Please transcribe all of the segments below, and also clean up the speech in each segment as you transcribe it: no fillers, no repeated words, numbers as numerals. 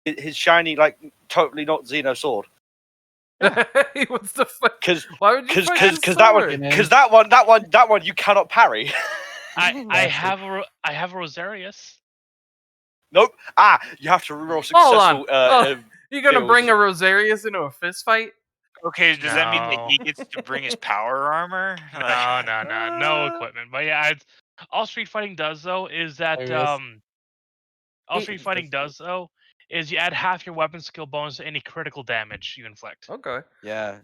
his shiny, like, totally not Xeno sword. What's the fuck? Because Why would you fight his that one you cannot parry. I have a Rosarius. Nope. You have to roll Hold successful. on. You gonna bring a Rosarius into a fist fight? Okay, does that mean that he gets to bring his power armor? No equipment. But yeah, all Street Fighting does though is that you add half your weapon skill bonus to any critical damage you inflict. Okay. Yeah.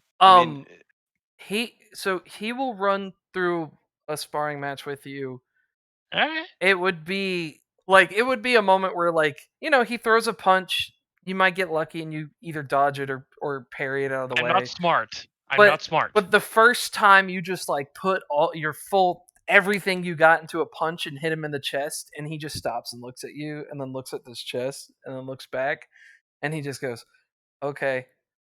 He will run through a sparring match with you. Alright. It would be a moment where, like, he throws a punch, you might get lucky and you either dodge it or parry it out of the way. I'm not smart. But the first time you just like put all your everything you got into a punch and hit him in the chest, and he just stops and looks at you and then looks at this chest and then looks back and he just goes, okay.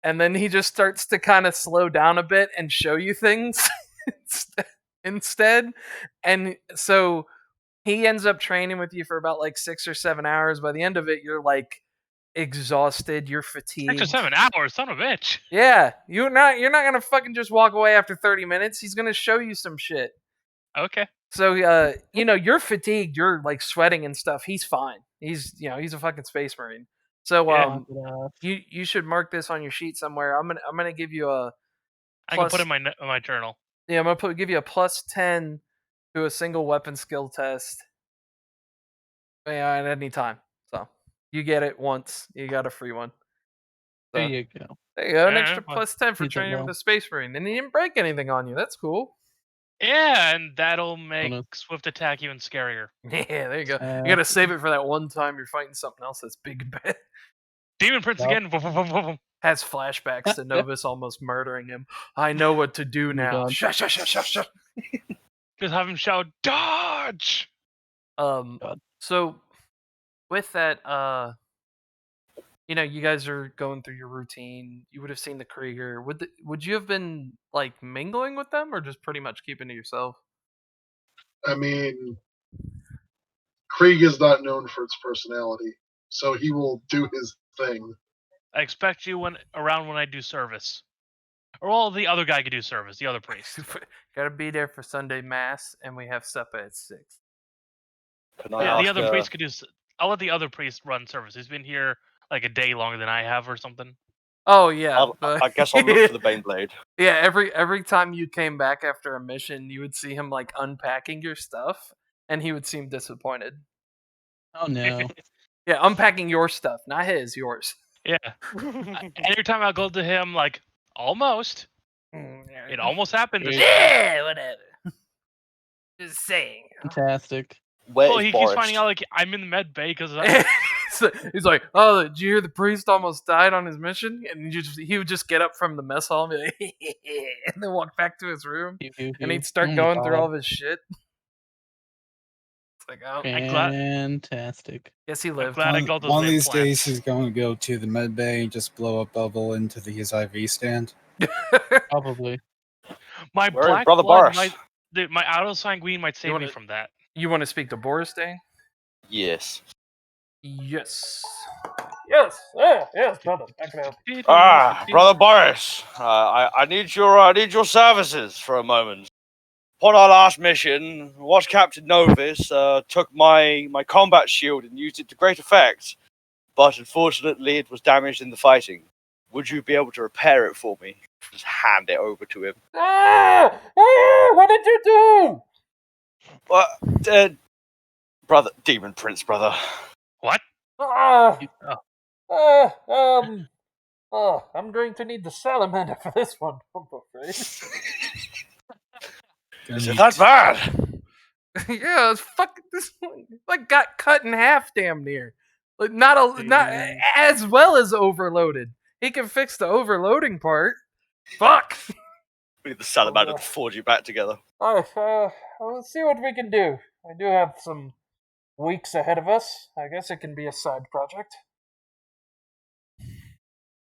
And then he just starts to kind of slow down a bit and show you things instead. And so he ends up training with you for about like 6 or 7 hours. By the end of it, you're like exhausted, you're fatigued. 6 or 7 hours, son of a bitch. Yeah, you're not gonna fucking just walk away after 30 minutes. He's gonna show you some shit. Okay. So you're fatigued, you're like sweating and stuff. He's fine. He's a fucking space marine. So you should mark this on your sheet somewhere. I'm gonna give you a. I can put it in my journal. Yeah, I'm gonna give you a +10 to a single weapon skill test. At any time. So you get it once. You got a free one. So, there you go. There you go. An extra +10 for training with a space marine, and he didn't break anything on you. That's cool. Yeah, and that'll make swift attack even scarier. Yeah, there you go. You gotta save it for that one time you're fighting something else that's big and bad. Demon Prince again. Has flashbacks to Novus almost murdering him. I know what to do now. Shut. Just have him shout, dodge! So, with that, you guys are going through your routine. You would have seen the Krieger. Would you have been like mingling with them, or just pretty much keeping to yourself? I mean, Krieg is not known for its personality, so he will do his thing. I expect you around when I do service, or all the other guy could do service. The other priest. Gotta be there for Sunday Mass, and we have supper at 6. The other priest could do. I'll let the other priest run service. He's been here like a day longer than I have, or something. Oh yeah, I guess I'll look for the Baneblade. Yeah, every time you came back after a mission, you would see him like unpacking your stuff, and he would seem disappointed. Oh no. Yeah, unpacking your stuff, not his, yours. Yeah. Every time I go to him, like, almost. It almost happened. Yeah, whatever. Just saying. Fantastic. He keeps finding out, like, I'm in the med bay because he's like, oh, did you hear the priest almost died on his mission? And he would just get up from the mess hall and be like, and then walk back to his room. And he'd start going through all of his shit. It's like, oh, fantastic. Yes, he lived. One of these days he's going to go to the med bay and just blow a bubble into his IV stand. Probably. My black Brother blood Boris. my autosanguine might save me from that. You want to speak to Boris Day? Yes. Yes. Yes, brother. Brother Boris, I need your services for a moment. Upon our last mission, Watch Captain Novus took my combat shield and used it to great effect, but unfortunately it was damaged in the fighting. Would you be able to repair it for me? Just hand it over to him. What did you do? Brother, Demon Prince, brother. What? I'm going to need the salamander for this one, I'm afraid. Is it that bad? Yeah, it's fucking this one. Like got cut in half, damn near. Like not as well as overloaded. He can fix the overloading part. Fuck. We need the salamander to forge you back together. Let's see what we can do. I do have some weeks ahead of us. I guess it can be a side project.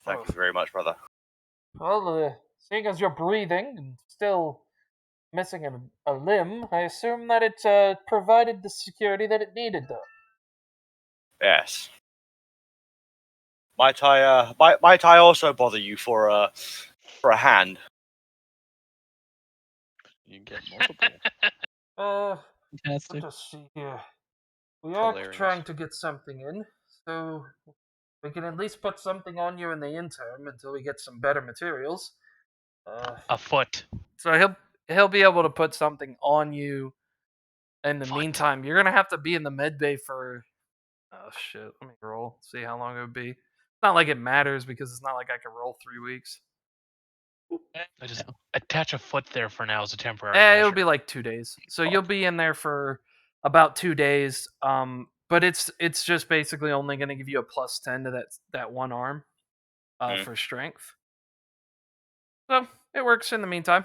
Thank you very much, brother. Well, seeing as you're breathing and still missing a limb, I assume that it provided the security that it needed, though. Yes. Might I also bother you for a hand? You can get multiple. Fantastic. Let us see here. We are Hilarious. trying to get something in, so we can at least put something on you in the interim until we get some better materials. A foot. So he'll be able to put something on you. In the Foot. meantime, you're gonna have to be in the med bay for. Oh shit! Let me roll. See how long it would be. It's not like it matters because it's not like I can roll 3 weeks. I just attach a foot there for now as a temporary It'll measure. be like 2 days. So you'll be in there for about 2 days. But it's just basically only going to give you a +10 to that one arm, for strength. So it works in the meantime.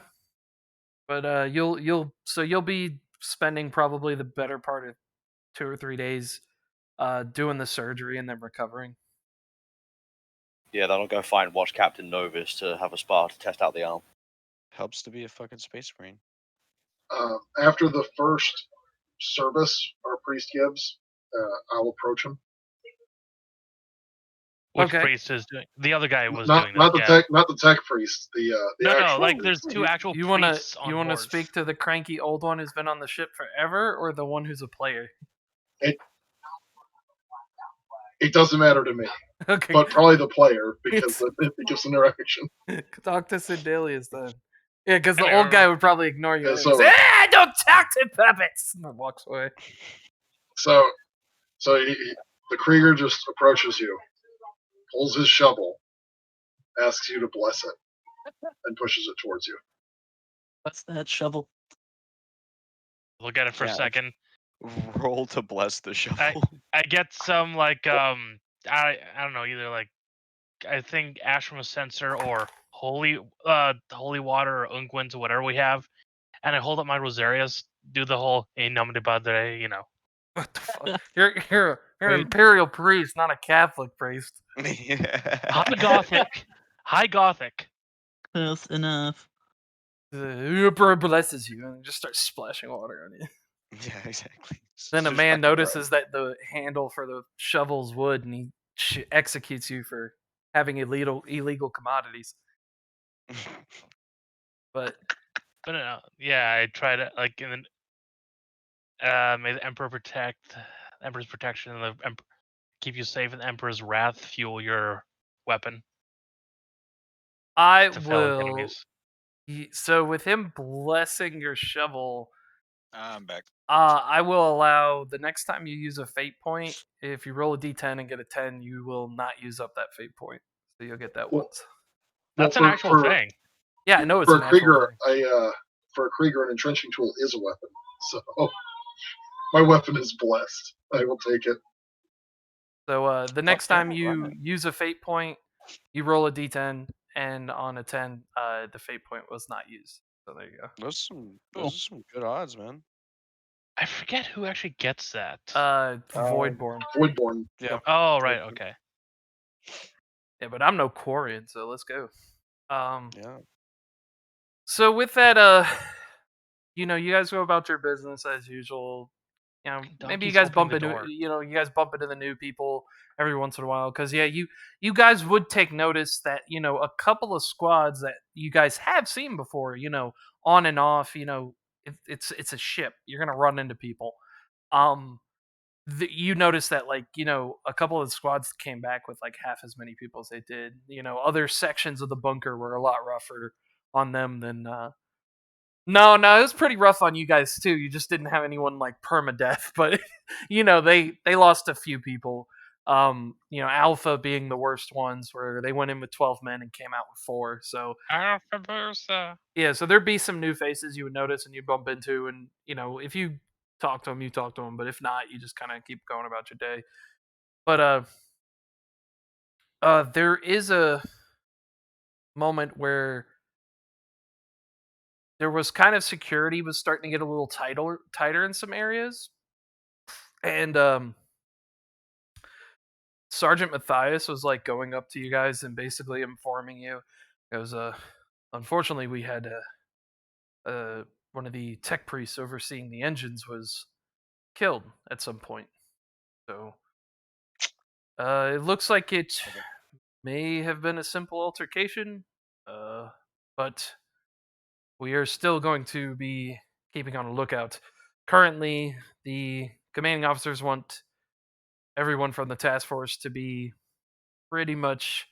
But you'll be spending probably the better part of 2 or 3 days, doing the surgery and then recovering. Yeah, then I'll go find Watch Captain Novus to have a spar to test out the arm. Helps to be a fucking space marine. After the first service our priest gives, I'll approach him. Which Okay. priest is doing? The other guy was Not doing not that. the tech priest. The No, actual. like there's two actual You wanna priests on you wanna board. speak to the cranky old one who's been on the ship forever, or the one who's a player? It doesn't matter to me, Okay. but probably the player because it gives interaction. Talk to Sidelius then. Yeah, because the Hello. old guy would probably ignore you. Yeah, and so- say, don't talk to puppets! And walks away. So the Krieger just approaches you, pulls his shovel, asks you to bless it, and pushes it towards you. What's that shovel? Look at it for a Yeah. second. Roll to bless the shovel. I get some like I don't know, either like I think ash from a censer or holy water or unguents or whatever we have, and I hold up my rosarius, do the whole in nomine Padre, you know. What the fuck? You're an Wait. imperial priest, not a Catholic priest. High gothic. Close enough. The emperor blesses you, and just starts splashing water on you. Yeah, exactly. Then a Just man fucking notices that the handle for the shovel's wood, and he executes you for having illegal commodities. But But no, yeah, I try to like and then may the Emperor protect, Emperor's protection, and the keep you safe, and the Emperor's wrath fuel your weapon I to fellow will. enemies. So with him blessing your shovel, I'm back. I will allow the next time you use a fate point, if you roll a d10 and get a 10, you will not use up that fate point. So you'll get that Well, once. That's Well, an actual thing. Yeah, I know it's for an a actual Krieger. thing. For a Krieger, an entrenching tool is a weapon. So my weapon is blessed. I will take it. So the next yeah, time you right. use a fate point, you roll a d10, and on a 10, the fate point was not used. So there you go. Those Cool. are some good odds, man. I forget who actually gets that. Voidborn. Voidborn. Yeah. Oh right, okay. Yeah, but I'm no Quarian, so let's go. Yeah. So with that, you guys go about your business as usual. Maybe you Donkey's guys opening bump the into door. you guys bump into the new people every once in a while, because you guys would take notice that a couple of squads that you guys have seen before, on and off. It's a ship. You're gonna run into people. You notice that a couple of the squads came back with like half as many people as they did. Other sections of the bunker were a lot rougher on them than. No, it was pretty rough on you guys too. You just didn't have anyone like permadeath, but they lost a few people. Alpha being the worst ones, where they went in with 12 men and came out with 4. So yeah, so there'd be some new faces you would notice and you bump into, and if you talk to them, you talk to them, but if not, you just kind of keep going about your day. But there is a moment where there was kind of security was starting to get a little tighter in some areas, and Sergeant Matthias was like going up to you guys and basically informing you. It was unfortunately we had one of the tech priests overseeing the engines was killed at some point. So it looks like it may have been a simple altercation, but we are still going to be keeping on a lookout. Currently, the commanding officers want everyone from the task force to be pretty much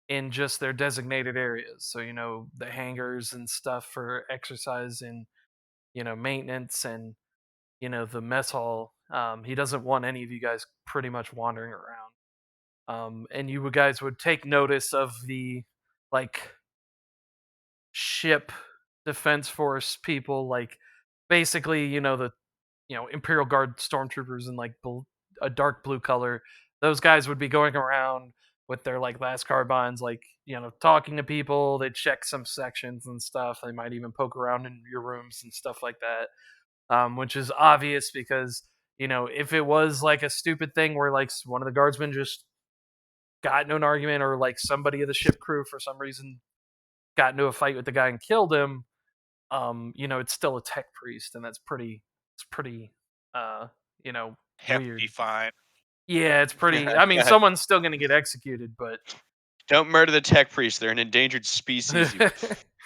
in just their designated areas. So, the hangars and stuff for exercise and, maintenance and, the mess hall. He doesn't want any of you guys pretty much wandering around. And you guys would take notice of the, ship defense force people, basically, the Imperial Guard stormtroopers in a dark blue color. Those guys would be going around with their last carbines, talking to people. They'd check some sections and stuff. They might even poke around in your rooms and stuff like that, which is obvious because if it was a stupid thing where one of the guardsmen just got into an argument or somebody of the ship crew for some reason got into a fight with the guy and killed him, it's still a tech priest, and it's pretty Hefty weird. fine. Yeah, it's pretty. I mean, someone's still gonna get executed, but Don't murder the tech priests. They're an endangered species, you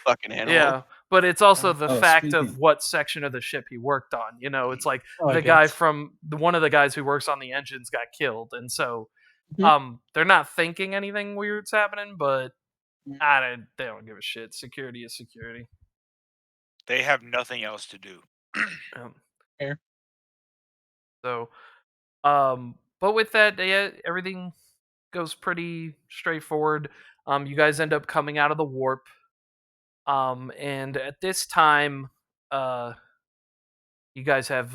fucking animal. yeah. But it's also the fact speaking- of what section of the ship he worked on. It's like Oh, I the guy guess. from one of the guys who works on the engines got killed, and so Mhm. they're not thinking anything weird's happening, but they don't give a shit. Security is security. They have nothing else to do. Fair. So, but with that, yeah, everything goes pretty straightforward. You guys end up coming out of the warp. And at this time, you guys have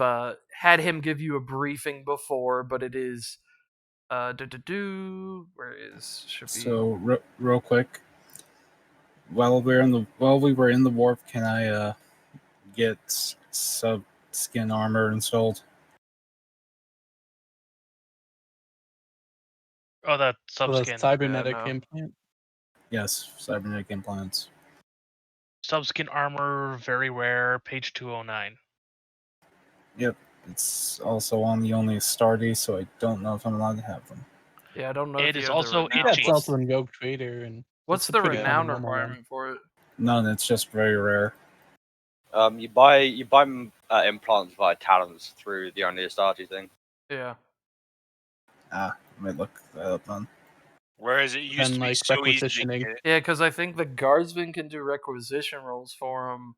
had him give you a briefing before, but it is where is should be So real quick, while we were in the warp, can I get sub skin armor installed? Oh, that So the subskin. cybernetic no. implant. Yes, cybernetic implants. Subskin armor, very rare, page 209. Yep, it's also on the only Stardy, so I don't know if I'm allowed to have them. Yeah, I don't know. It if you is have the also renown- itchy. That's also in Rogue Trader, and What's it's a the pretty renown common normal one. requirement for it? None, it's just very rare. You buy implants via talents through the only Astarte thing. Yeah. Let me look that up then. Whereas it used Then, to be like, so easy to requisitioning. get it. Yeah, because I think the guardsmen can do requisition rolls for them,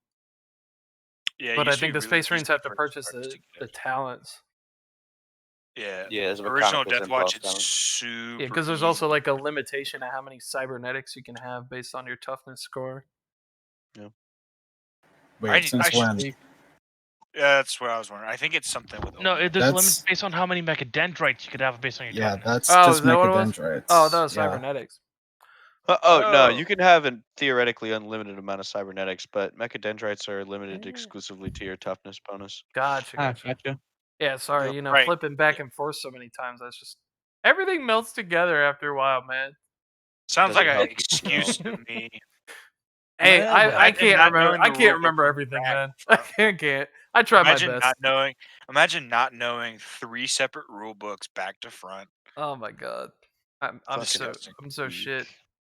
Yeah, it but I used to think be the really Space Marines easy have to for purchase Spartans the, to get the it. talents. Yeah. Yeah, there's a Original mechanical Death Watch, implant it's talent. super Yeah, because there's also easy. a limitation of how many cybernetics you can have based on your toughness score. Wait, since when? Yeah, that's what I was wondering. I think it's something with No, Omen. there's That's- limits based on how many mechadendrites you could have based on your Yeah, toughness. that's Oh, just is that what it was? mechadendrites. Oh, that was yeah. cybernetics. No, Oh. you can have a theoretically unlimited amount of cybernetics, but mechadendrites are limited exclusively to your toughness bonus. Gotcha. Gotcha. Yeah, sorry, Yep, right. flipping back and forth so many times. That's just everything melts together after a while, man. Sounds Doesn't like an help you excuse spell. to me. Hey, Well, I Imagine can't not remember. knowing I the can't rule remember book everything, back man. and I can't. I try my best. Imagine not knowing 3 separate rule books back to front. Oh my god, I'm Disgusting. so shit.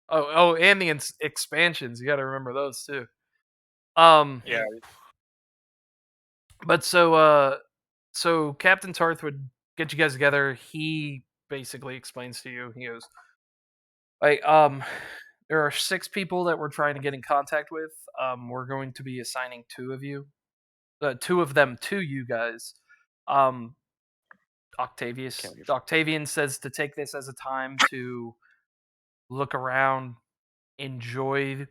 Oh, and the expansions. You got to remember those too. Yeah. But so Captain Tarth would get you guys together. He basically explains to you. He goes, there are 6 people that we're trying to get in contact with. We're going to be assigning 2 of you, 2 of them to you guys. Octavian says to take this as a time to look around, enjoy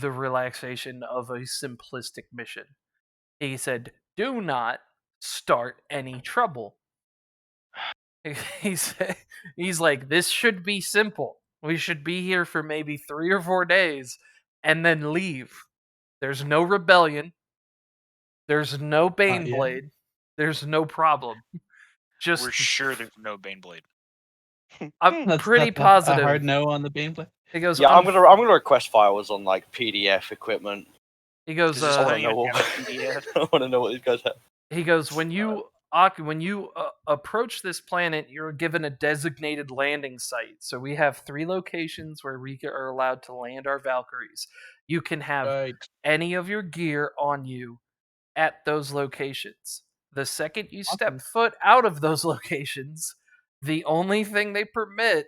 the relaxation of a simplistic mission. He said, "Do not start any trouble." He's like, "This should be simple. We should be here for maybe 3 or 4 days and then leave. There's no rebellion. There's no Baneblade. There's no problem. Just We're sure there's no Baneblade. I'm That's pretty a positive." hard no on the Baneblade. He goes, Yeah, I'm gonna request files on PDF equipment. He goes, I want to thing know have what a PDF? I want to know what these guys have. he goes, when you when you approach this planet, you're given a designated landing site. So we have 3 locations where we are allowed to land our Valkyries. You can have Right. any of your gear on you at those locations. The second you step foot out of those locations, the only thing they permit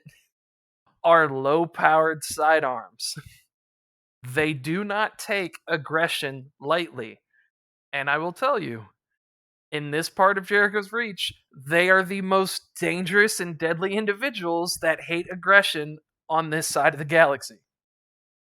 are low-powered sidearms. They do not take aggression lightly. And I will tell you, in this part of Jericho's Reach, they are the most dangerous and deadly individuals that hate aggression on this side of the galaxy.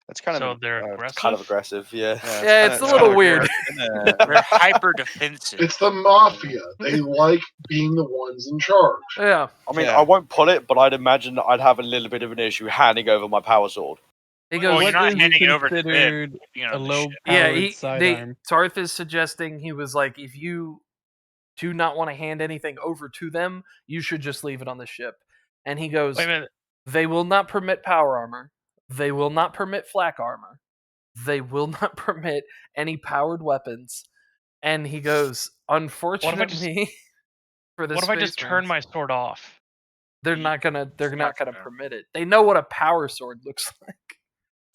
That's kind So of they're uh, aggressive. Kind of aggressive, yeah. Yeah, it's a little weird. They're hyper defensive. It's the mafia. They like being the ones in charge. Yeah. I mean, Yeah. I won't pull it, but I'd imagine that I'd have a little bit of an issue handing over my power sword. He Well, goes, you're not is handing it over to them. considered You know, a the low ship. powered sidearm? Tarth is suggesting, he was like, if you do not want to hand anything over to them, you should just leave it on the ship. And he goes, Wait a minute. they will not permit power armor. They will not permit flak armor. They will not permit any powered weapons. And he goes, unfortunately, for the What if I just Space turn Marines, my sword off? they're not gonna not gonna. permit it. They know what a power sword looks like.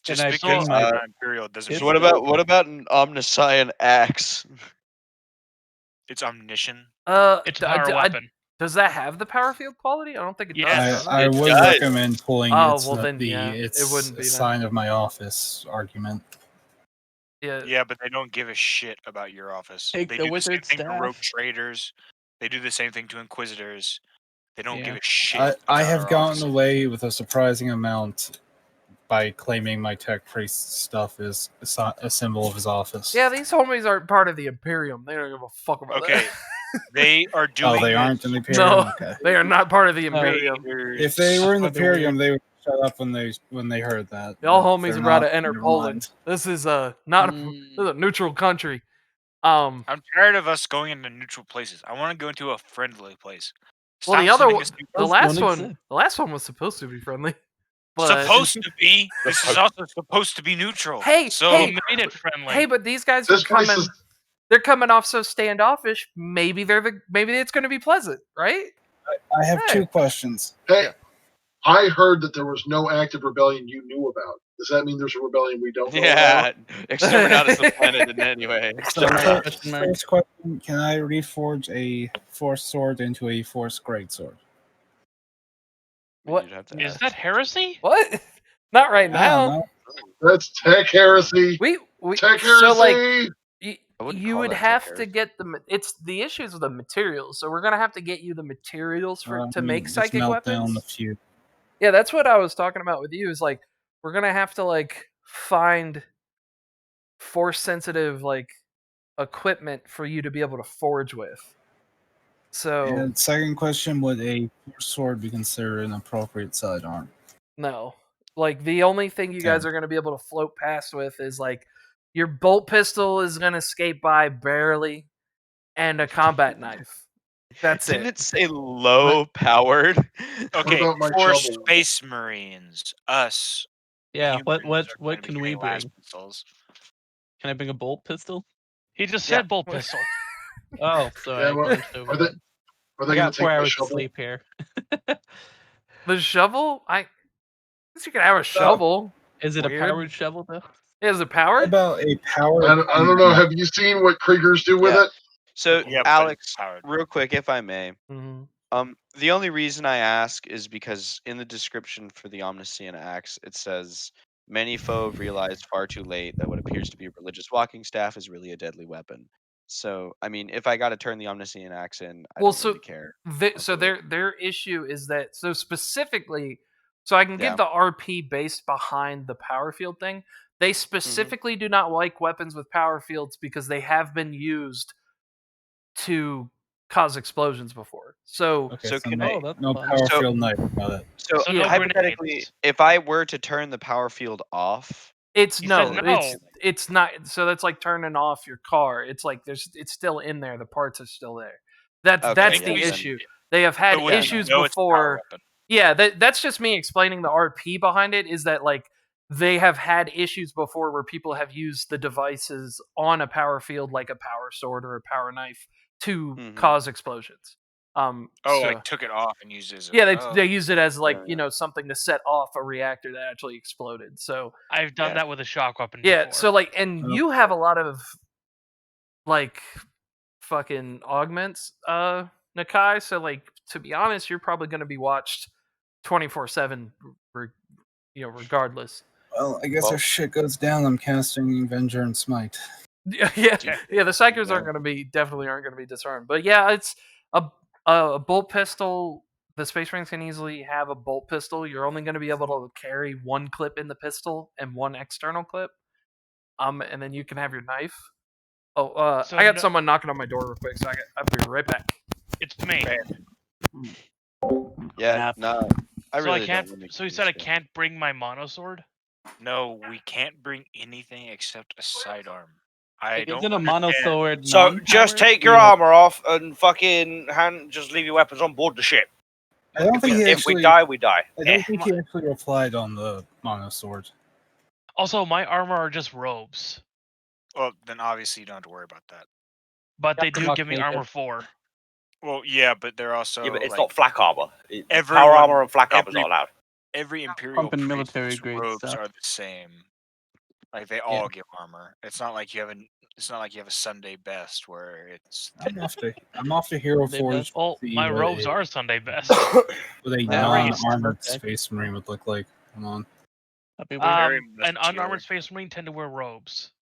Just I because bring my- they're not Imperial doesn't It's- mean What about an omniscient axe? it's omniscient. It's a power weapon. Does that have the power field quality? I don't think it Yes. does. I It would does. recommend pulling Oh, it's well not then, the yeah, it's it wouldn't a be then. sign of my office argument. Yeah. Yeah, but they don't give a shit about your office. Take They the do the same wizard thing to rogue staff. traders. They do the same thing to inquisitors. They don't give Yeah. a shit. I about have our gotten office. away with a surprising amount by claiming my tech priest stuff is a symbol of his office. Yeah, these homies aren't part of the Imperium. They don't give a fuck about Okay, that. they are doing. Oh, they this aren't in the Imperium? No, Okay. they are not part of the No. Imperium. If they were in the But they're Imperium, they would shut up when they heard that. Y'all but homies they're are about not, to enter never Poland. mind. This is not this is a neutral country. I'm tired of us going into neutral places. I want to go into a friendly place. Well, the Stop other sending one, us to- the last don't one, exist. the last one was supposed to be friendly. But supposed to be. This is also supposed to be neutral. Hey, so hey, Who made it friendly? hey, but these guys This are place coming. is They're coming off so standoffish. Maybe maybe it's going to be pleasant, right? I have Hey. 2 questions. hey. Yeah. I heard that there was no active rebellion you knew about. Does that mean there's a rebellion we don't know Yeah, about? exterminatus the planet in any way. So, Question mark. first question: can I reforge a Force sword into a Force greatsword? What? You'd have to Is ask. that heresy? What? Not right I don't now. know. That's tech heresy. We Tech so like heresy. I wouldn't you call would that have tech to heresy. get it's the issues with the materials. So we're gonna have to get you the materials to I mean, make just psychic melt down weapons. a few. Yeah, that's what I was talking about with you. Is like we're gonna have to like find force sensitive like equipment for you to be able to forge with. So And second question: would a Force sword be considered an appropriate sidearm? no, like the only thing you guys are gonna be able to float past with is like your bolt pistol is gonna skate by barely, and a combat knife. That's Didn't it. it say low powered? Okay, about my for shovel? Space Marines, us. Yeah, what humans are what gonna be can we getting las bring? pistols. Can I bring a bolt pistol? He just Yeah. said bolt pistol. Oh, sorry. Yeah, I well, glanced over are they, that. are I they going got to take 4 my hours of shovel? sleep here. The shovel? I guess you can have a shovel. Is it Weird. a powered shovel though? Is it How powered? about a power? I don't know. Have you seen what Kriegers do with Yeah. it? So, Yeah, but Alex, it's powered. real quick, if I may, Mm-hmm. the only reason I ask is because in the description for the Omniscient Axe, it says many foe have realized far too late that what appears to be a religious walking staff is really a deadly weapon. So, I mean, if I got to turn the Omniscient Axe in, I Well, don't so really care. so do it. their issue is that so specifically, so I can Yeah. give the RP based behind the power field thing. They specifically do not like weapons with power fields because they have been used to cause explosions before. So Okay, So so can no, Oh, that's no fun. power So- field knife. Got it. So, So no hypothetically, grenades. if I were to turn the power field off, it's He no, said no. it's not. So that's like turning off your car. It's like it's still in there. The parts are still there. That's Okay, the yeah, then- issue. They have had But when you issues know it's a power before. weapon. Yeah, that's just me explaining the RP behind it. Is that like they have had issues before where people have used the devices on a power field, like a power sword or a power knife, to Mhm. cause explosions. Oh, so- like took it off and used it as a. yeah, oh. they use it as like Yeah. something to set off a reactor that actually exploded. So I've done Yeah. that with a shock weapon yeah, before. so like, and Oh. you have a lot of like fucking augments, Nakai. So like, to be honest, you're probably going to be watched 24/7, regardless. Well, I guess Well- if shit goes down, I'm casting Avenger and Smite. Yeah, Okay. yeah. The psychers Yeah. definitely aren't going to be disarmed. But yeah, it's a bolt pistol. The Space Marines can easily have a bolt pistol. You're only going to be able to carry one clip in the pistol and one external clip. And then you can have your knife. Oh, So I got no- someone knocking on my door real quick, so I'll be right back. It's me. Yeah, no. I So really I can't. don't. wanna So you use said I it. can't bring my monosword. No, we can't bring anything except a sidearm. I Like, don't. isn't a understand. monosword So just non-powered? take your armor off and fucking just leave your weapons on board the ship. I don't think he If actually. we die, we die. I don't think he actually replied on the monosword. Also, my armor are just robes, Well, then obviously you don't have to worry about that. but they Captain do Mark give me naked. armor 4. Well, yeah, but they're also. Yeah, but it's like, not flak armor. Power everyone- armor and flak armor is every- not allowed. Every Imperial Pumping military priest's grade robes stuff. are the same. Like they all give armor. It's not like you have a Sunday best where it's. I'm off to Hero They Forge. Well, to see my what robes a- are Sunday best. what a Yeah, non-armored okay. Space Marine would look like. Come on. That'd be weird. Very An muscular. unarmored space marine tend to wear robes.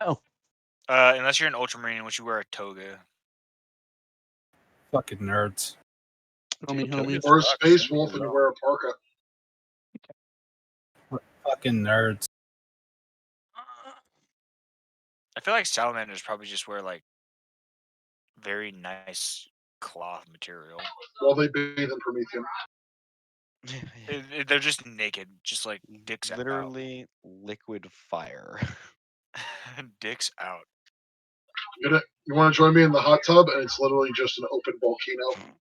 Oh, Unless you're an Ultramarine, in which you wear a toga. Fucking nerds. homies. Or a space wolf and you wear a parka. Fucking nerds. I feel like salamanders probably just wear like very nice cloth material. Well, they bathe in Prometheum. They're just naked, just like dicks Literally liquid fire. out. Dicks out. You want to join me in the hot tub? And it's literally just an open volcano.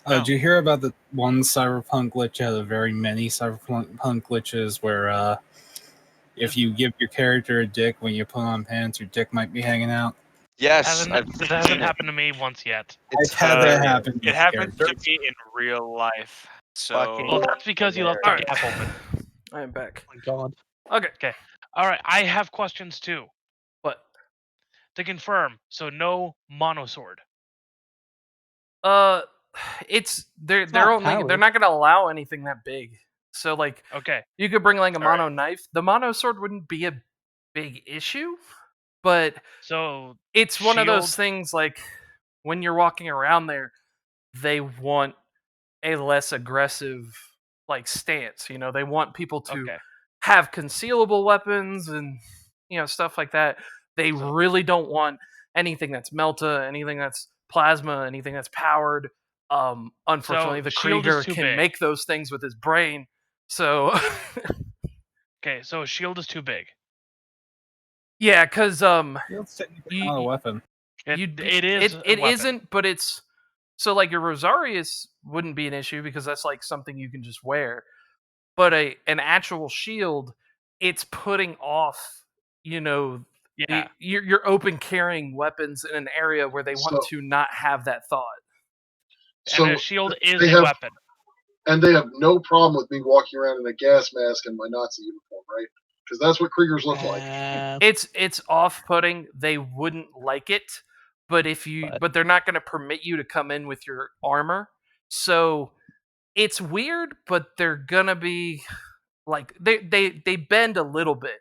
No. Did you hear about the one cyberpunk glitch out of very many cyberpunk glitches where if you give your character a dick when you put on pants, your dick might be hanging out? Yes, That hasn't happened to me once yet. I've had that happen. It with happens to characters. me in real life. So Fucking- Well, that's because you left the Alright. gap open. I am back. my god. Okay. All right, I have questions too. What? To confirm, so no monosword. It's they're not they're powered. not going to allow anything that big. So like, Okay. you could bring like a All right. mono knife. The mono sword wouldn't be a big issue, but So it's one of those Shield? things like when you're walking around there, they want a less aggressive like stance. They want people to okay. have concealable weapons and stuff like that. They So- really don't want anything that's melta, anything that's plasma, anything that's powered. Unfortunately, So, the shield is Krieger too can big. make those things with his brain. So Okay, so a shield is too big. yeah, because It's technically You- not a weapon. It is. a It weapon. isn't, but it's so like your Rosarius wouldn't be an issue because that's like something you can just wear. But an actual shield, it's putting off, Yeah. you're open carrying weapons in an area where they want So- to not have that thought. So And a shield is they a have- weapon. and they have no problem with me walking around in a gas mask and my Nazi uniform, right? Because that's what Kriegers look like. It's off-putting. They wouldn't like it, but but they're not going to permit you to come in with your armor. So it's weird, but they're gonna be like they bend a little bit.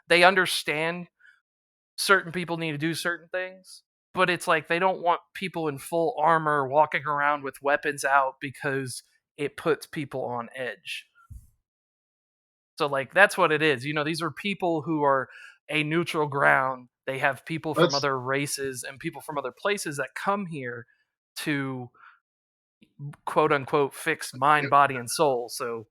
They understand certain people need to do certain things, but it's like they don't want people in full armor walking around with weapons out because it puts people on edge. So like that's what it is. These are people who are a neutral ground. They have people from That's- other races and people from other places that come here to quote unquote fix mind, body, and soul. So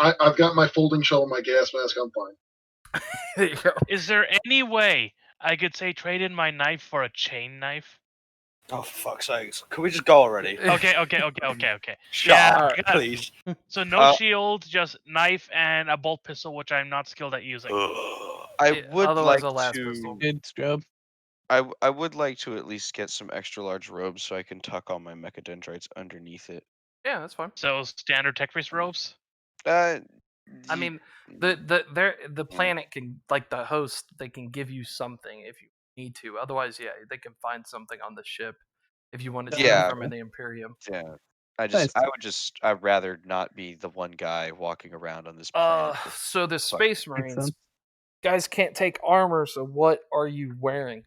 I've got my folding shell and my gas mask. I'm fine. there you go. Is there any way I could say trade in my knife for a chain knife? Oh, for fuck's sakes. Can we just go already? Okay. Shut Yeah, up, I got it. please. So no Uh, shield, just knife and a bolt pistol, which I'm not skilled at using. Ugh. I Yeah, would otherwise like a last to. pistol. Good scrub. I would like to at least get some extra large robes so I can tuck all my mechadendrites underneath it. Yeah, that's fine. So standard tech priest robes. Uh, I ye- mean, the planet can, like the host, they can give you something if you need to. Otherwise, yeah, they can find something on the ship if you wanted something Yeah. from the Imperium. yeah. Nice. I'd rather not be the one guy walking around on this planet. So the Fuck. Space Makes Marines sense. guys can't take armor. So what are you wearing?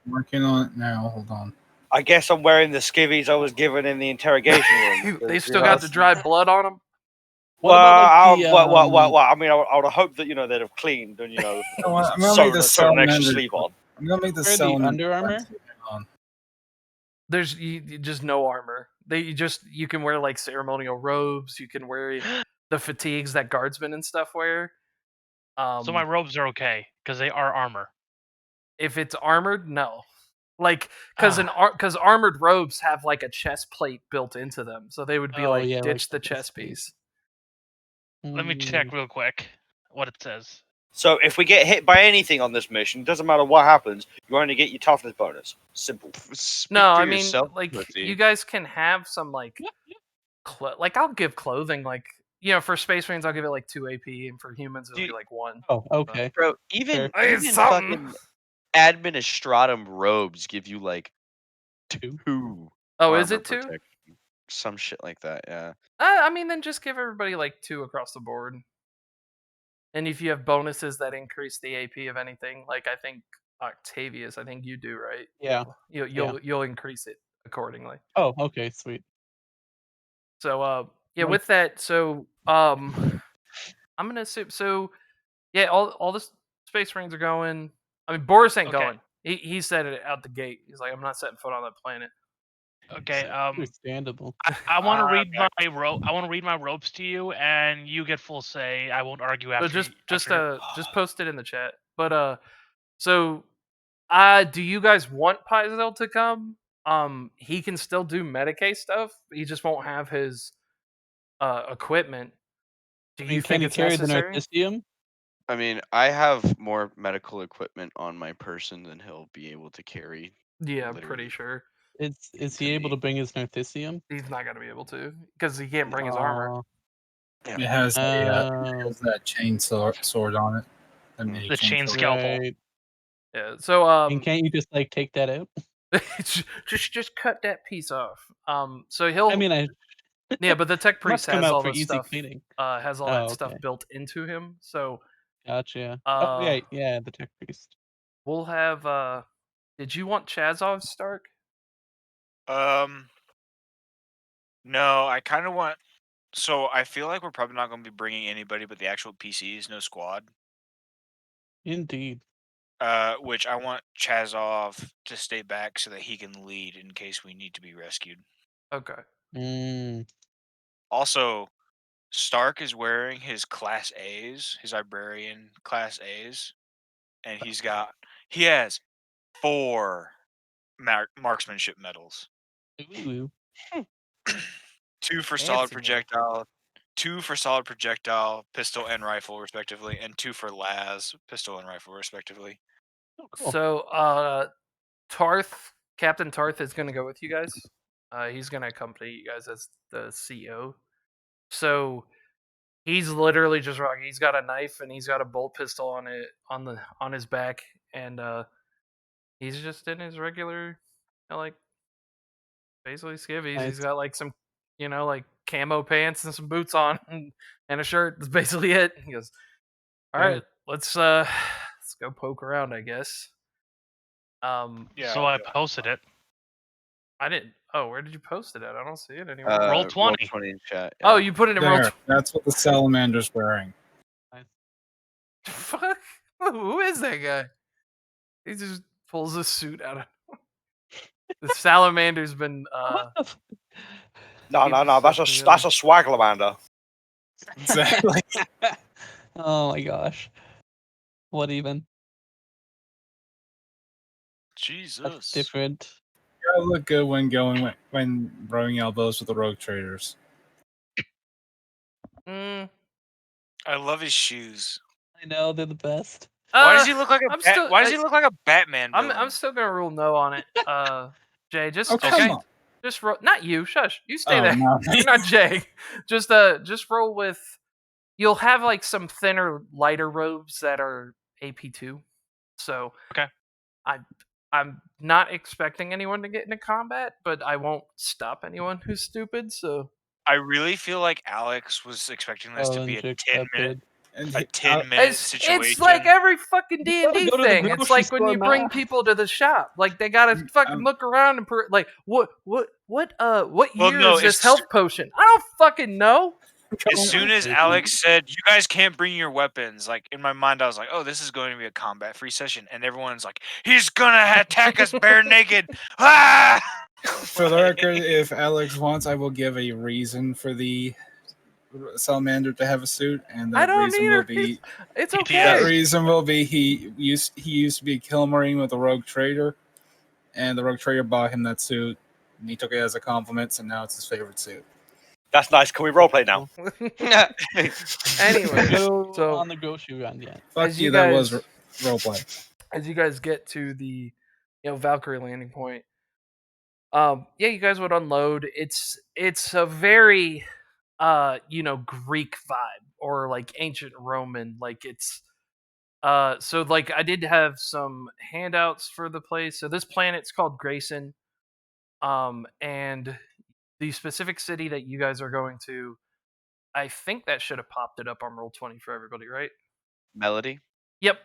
Working on it now. Hold on. I guess I'm wearing the skivvies I was given in the interrogation room. They because, still you got know, the dry blood on them. What about like the well, I mean, I would have hoped that, you know, they'd have cleaned and, you know, know what, I'm gonna sewn make the sewn an extra salamander- sleeve on. I'm gonna make the Wear the salamander Under Armour? swimsuit. Hang on. There's just no armor. You can wear like ceremonial robes. You can wear the fatigues that guardsmen and stuff wear. So my robes are okay because they are armor. If it's armored, no. Like because armored robes have like a chest plate built into them, so they would be Oh, like yeah, ditch like the the chest chest piece. Let me check real quick what it says. So if we get hit by anything on this mission, doesn't matter what happens, you only get your toughness bonus. Simple. Speak No, for I mean yourself, like pussy. you guys can have some like like I'll give clothing like for Space Marines I'll give it like 2 AP and for humans it'll be Dude. like 1. Oh, okay. Bro, even I need even something. fucking administratum robes give you like 2 Oh, is armor it 2? protection. Some shit like that, yeah. I mean then just give everybody like 2 across the board. And if you have bonuses that increase the AP of anything, like I think Octavius, I think you do, right? Yeah. You'll increase it accordingly. Oh, okay, sweet. So yeah, Nice. with that, so I'm gonna assume yeah, all the Space Marines are going. I mean Boris ain't Okay. going. He said it out the gate. He's like, I'm not setting foot on that planet. Okay. Understandable. I want to read my I want to read my robes to you, and you get full say. I won't argue So after. just post it in the chat. But so do you guys want Pyzel to come? He can still do Medicaid stuff. He just won't have his equipment. Do you Can think he it's carry the necessary? Narcissium? I mean, I have more medical equipment on my person than he'll be able to carry. Yeah, I'm pretty literally. sure Is he able to bring his Narcissium? he's not gonna be able to because he can't bring his armor. Aw. It has it Oh, has that chain sword on it. That Mm. mini The chain sword. scalpel. right. Yeah. So And can't you just like take that out? just cut that piece off. So he'll I mean, yeah, but the tech priest must come has out all for this easy stuff. cleaning. Has all Oh, that stuff okay. built into him. So Gotcha. Oh, uh, yeah, the tech priest. we'll have. Did you want Chazov Stark? No, I kind of want. So I feel like we're probably not going to be bringing anybody but the actual PCs, no squad. Indeed. Which I want Chazov to stay back so that he can lead in case we need to be rescued. Okay. Mm. Also, Stark is wearing his Class A's, his Librarian Class A's, and he has 4 marksmanship medals. Ooh. 2 for Fancy solid man. projectile, 2 for solid projectile, pistol and rifle respectively, and 2 for las, pistol and rifle respectively. Oh, cool. So Tarth, Captain Tarth is gonna go with you guys. He's gonna accompany you guys as the CEO. So he's literally just rocking. He's got a knife and he's got a bolt pistol on his back, and he's just in his regular, like basically skivvies. Nice. He's got like some, like camo pants and some boots on and a shirt. That's basically it. He goes, "All right, let's go poke around, I guess." So I posted it. I didn't. Oh, where did you post it at? I don't see it anymore. Roll 20. Roll 20 in chat. Oh, yeah. you put it in roll. There, that's what the salamander's wearing. Fuck. Who is that guy? He just pulls a suit out of. The salamander's been. What the No, that's a swagglamander. Exactly. Oh my gosh. What even? Jesus. That's different. You gotta look good when throwing elbows with the rogue traders. Mm, I love his shoes. I know they're the best. Why does he look like a I'm bat? still- Why does I- he look like a Batman villain? I'm still gonna rule no on it. Jay, just Oh, come on. just roll. Not you. Shush. You stay Oh, there. no. You're not Jay. Just roll with. You'll have like some thinner, lighter robes that are AP2. So Okay. I'm not expecting anyone to get into combat, but I won't stop anyone who's stupid. So I really feel like Alex was expecting this to Challenge be a 10 minute, accepted. And a he- 10-minute situation. it's like every fucking D and gotta D go to the thing. It's grocery like when store you bring now. people to the shop, like they gotta fucking look around and like what Well, year no, is this it's- health potion? I don't fucking know. As soon as Alex said, "You guys can't bring your weapons," like in my mind, I was like, "Oh, this is going to be a combat-free session," and everyone's like, "He's gonna attack us bare naked!" Ah! For the record, if Alex wants, I will give a reason for the salamander to have a suit, and I that don't reason either. will be It's PTS. okay. that reason will be he used to be a kill marine with a rogue trader, and the rogue trader bought him that suit, and he took it as a compliment, so now it's his favorite suit. That's nice. Can we roleplay now? Anyway, Go so on the grocery run yet. Fuck As you, you that was guys- roleplay. as you guys get to the Valkyrie landing point, yeah, you guys would unload. It's a very Greek vibe or like ancient Roman. Like it's so like I did have some handouts for the place. So this planet's called Grayson. And the specific city that you guys are going to, I think that should have popped it up on Roll20 for everybody, right? Melody. Yep.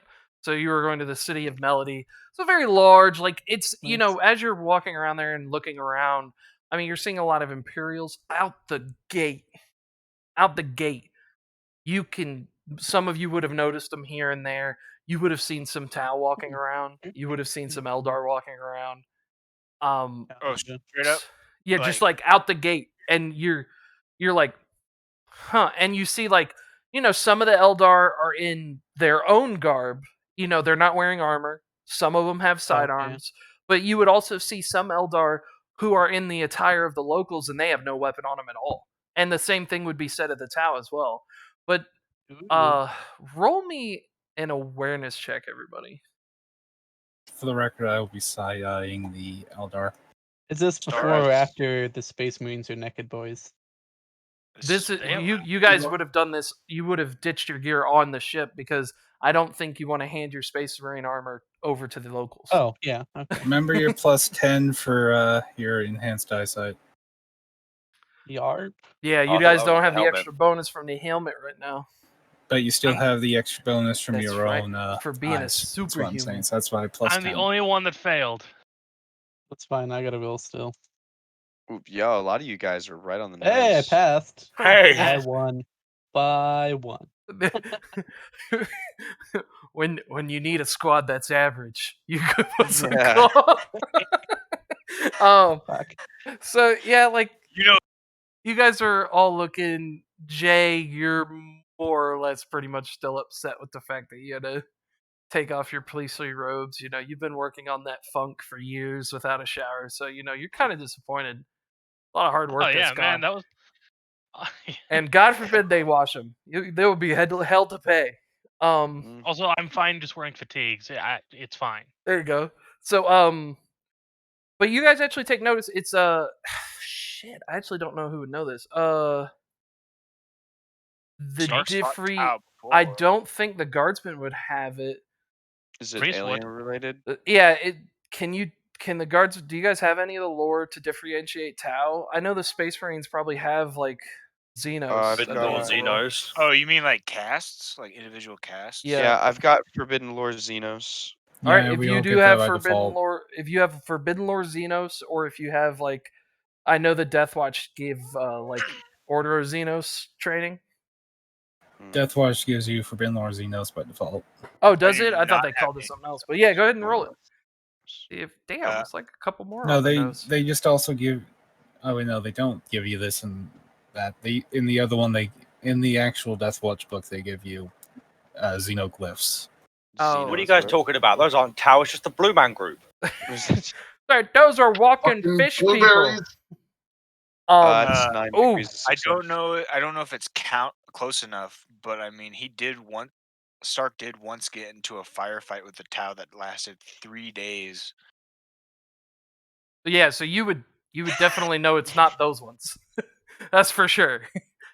So you were going to the city of Melody. So very large. Like it's Nice. as you're walking around there and looking around, I mean, you're seeing a lot of Imperials out the gate. Out the gate. You can. Some of you would have noticed them here and there. You would have seen some Tau walking around. You would have seen some Eldar walking around. Oh, straight up. Yeah, just like out the gate, and you're like, huh? And you see like some of the Eldar are in their own garb. They're not wearing armor. Some of them have sidearms, but you would also see some Eldar who are in the attire of the locals, and they have no weapon on them at all. And the same thing would be said of the Tau as well. But roll me an awareness check, everybody. For the record, I will be side-eyeing the Eldar. Is this before or after the Space Marines are naked boys? This is Damn. you guys would have done this. You would have ditched your gear on the ship because I don't think you want to hand your Space Marine armor over to the locals. Oh, yeah. Okay. Remember your plus 10 for your enhanced eyesight. Yarp. Yeah, you Oh, guys the don't have the helmet. extra bonus from the helmet right now But you still have the extra bonus from That's your right, own for being a eyes. That's what I'm superhuman. saying. So that's why I plus I'm 10. the only one that failed. That's fine. I got a roll still. Ooh, yo, a lot of you guys are right on the nose. Hey, I passed. Hey. I won by 1. when you need a squad that's average, you could put some Yeah. Fuck. So yeah, like You know, you guys are all looking. Jay, you're more or less pretty much still upset with the fact that you had to take off your priestly robes. You've been working on that funk for years without a shower, so you're kind of disappointed. A lot of hard work. Oh yeah, that's man, gone. that was. And God forbid they wash them. There will be hell to pay. Also, I'm fine just wearing fatigues. It's fine. There you go. So but you guys actually take notice. It's shit. I actually don't know who would know this. The Stark saw Diffree. Tau I before. don't think the guardsman would have it. Is it Priest alien would. related? Yeah. Can the guards? Do you guys have any of the lore to differentiate Tau? I know the Space Marines probably have like Xenos. I've that got they Little all want to roll. Xenos. Oh, you mean like casts, like individual casts? Yeah. Yeah, I've got Forbidden Lore Xenos. All right, Yeah, if we you all do get that have by Forbidden default. Lore, if you have Forbidden Lore Xenos, or if you have like, I know the Death Watch gave like Order of Xenos training. Death Watch gives you Forbidden Lore Xenos by default. Oh, does do it? I thought not they have called it any. something else. But yeah, go ahead and roll it. See if damn, it's like a couple more. No, on the they nose. they just also give. Oh wait, no, they don't give you this and that. They in the other one in the actual Death Watch book they give you xenoglyphs. Oh. What are you guys talking about? Those aren't Tau. It's just the Blue Man Group. Sorry, those are walking Fucking fish blueberries. people. It's 9 ooh, degrees. I don't know if it's close enough, but I mean, he did want Stark did once get into a firefight with the Tau that lasted 3 days. Yeah, so you would definitely know it's not those ones. That's for sure.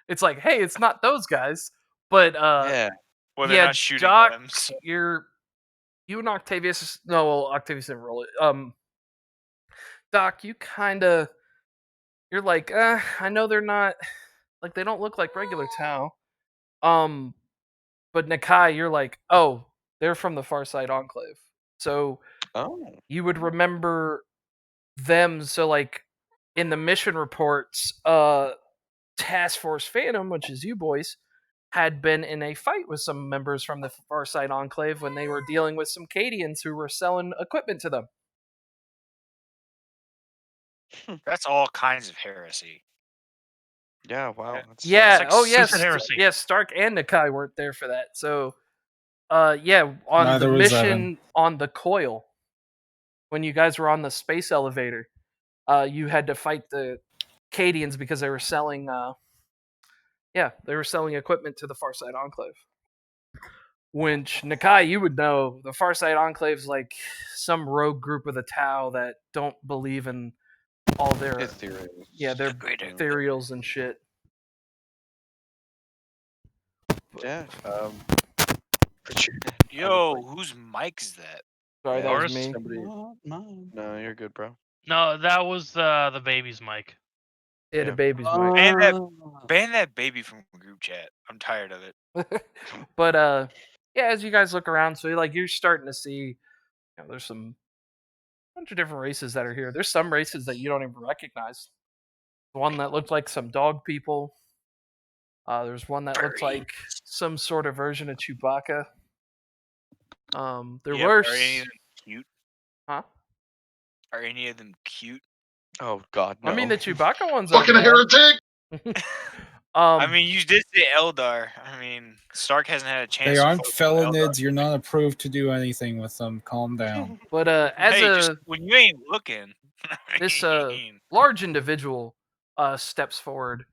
It's like, hey, it's not those guys. But Yeah. Well, they're yeah, not shooting Doc, at him. So. you and Octavius. No, well, Octavius didn't roll it. Doc, you kind of, you're like, I know they're not, like, they don't look like regular Tau. But Nakai, you're like, oh, they're from the Far Side Enclave. So Oh. you would remember them. So, like, in the mission reports, Task Force Phantom, which is you boys, had been in a fight with some members from the Far Side Enclave when they were dealing with some Cadians who were selling equipment to them. That's all kinds of heresy. Yeah, wow. Yeah. like Oh, yes. super heresy. Yes. Stark and Nakai weren't there for that. So, yeah, on Neither the was mission on the Coil, when you guys were on the space elevator, you had to fight the Cadians because they were selling. They were selling equipment to the Farside Enclave. Which, Nakai, you would know, the Farside Enclave is like some rogue group of the Tau that don't believe in all their Ethereals. their ethereals and shit. Yeah. Yo, whose mic is that? Sorry, Yeah, that was Ours? me. Somebody... Mine. No, you're good, bro. No, that was the baby's mic. It Yeah. a baby's mic. Ban that baby from group chat. I'm tired of it. But yeah, as you guys look around, so like you're starting to see, there's some bunch of different races that are here. There's some races that you don't even recognize. One that looked like some dog people. There's one that looked like some sort of version of Chewbacca. There were. Are any of them cute? Huh? Are any of them cute? Oh God, no. I mean, the Chewbacca one's Fucking okay. heretic! I mean, you did say Eldar. I mean, Stark hasn't had a chance. They to aren't focus on Eldar. felonids. You're not approved to do anything with them. Calm down. But as Hey, a just when you ain't looking, this I mean, large individual steps forward.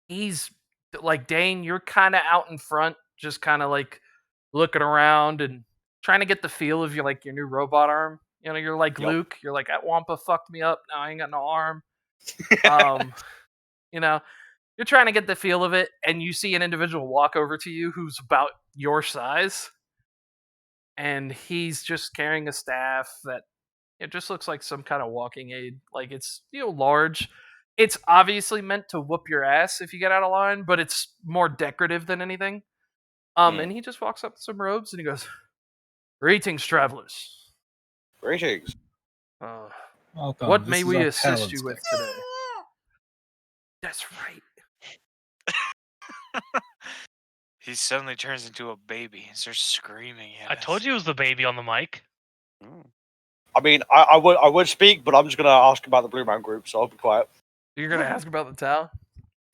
He's like, Dane, you're kind of out in front, just kind of like looking around and trying to get the feel of your new robot arm. You're like Luke. You're like, that Wampa fucked me up. Now I ain't got no arm. You're trying to get the feel of it, and you see an individual walk over to you who's about your size, and he's just carrying a staff that it just looks like some kind of walking aid. Like, it's large. It's obviously meant to whoop your ass if you get out of line, but it's more decorative than anything. And he just walks up to some robes and he goes, "Greetings, travelers. Greetings. Welcome. What This may is we our assist talent you with stick. today?" That's right. he suddenly turns into a baby and starts screaming at I us. told you it was the baby on the mic. I mean, I would speak, but I'm just gonna ask about the Blue Man Group, so I'll be quiet. You're gonna ask about the Tau?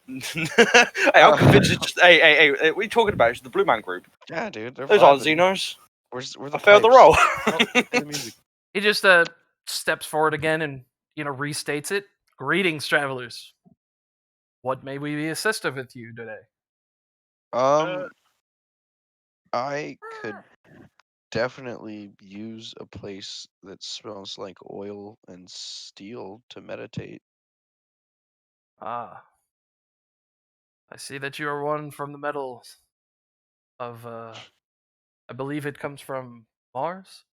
Hey, I'm convinced it's just. Hey, what are you talking about? It's the Blue Man Group. Yeah, dude. Those aren't Xenos. Where's the I failed the pipes? roll. The music. He just steps forward again and restates it. Greetings, travelers. What may we be assistive with you today? I could definitely use a place that smells like oil and steel to meditate. Ah. I see that you are one from the metals of, I believe it comes from Mars?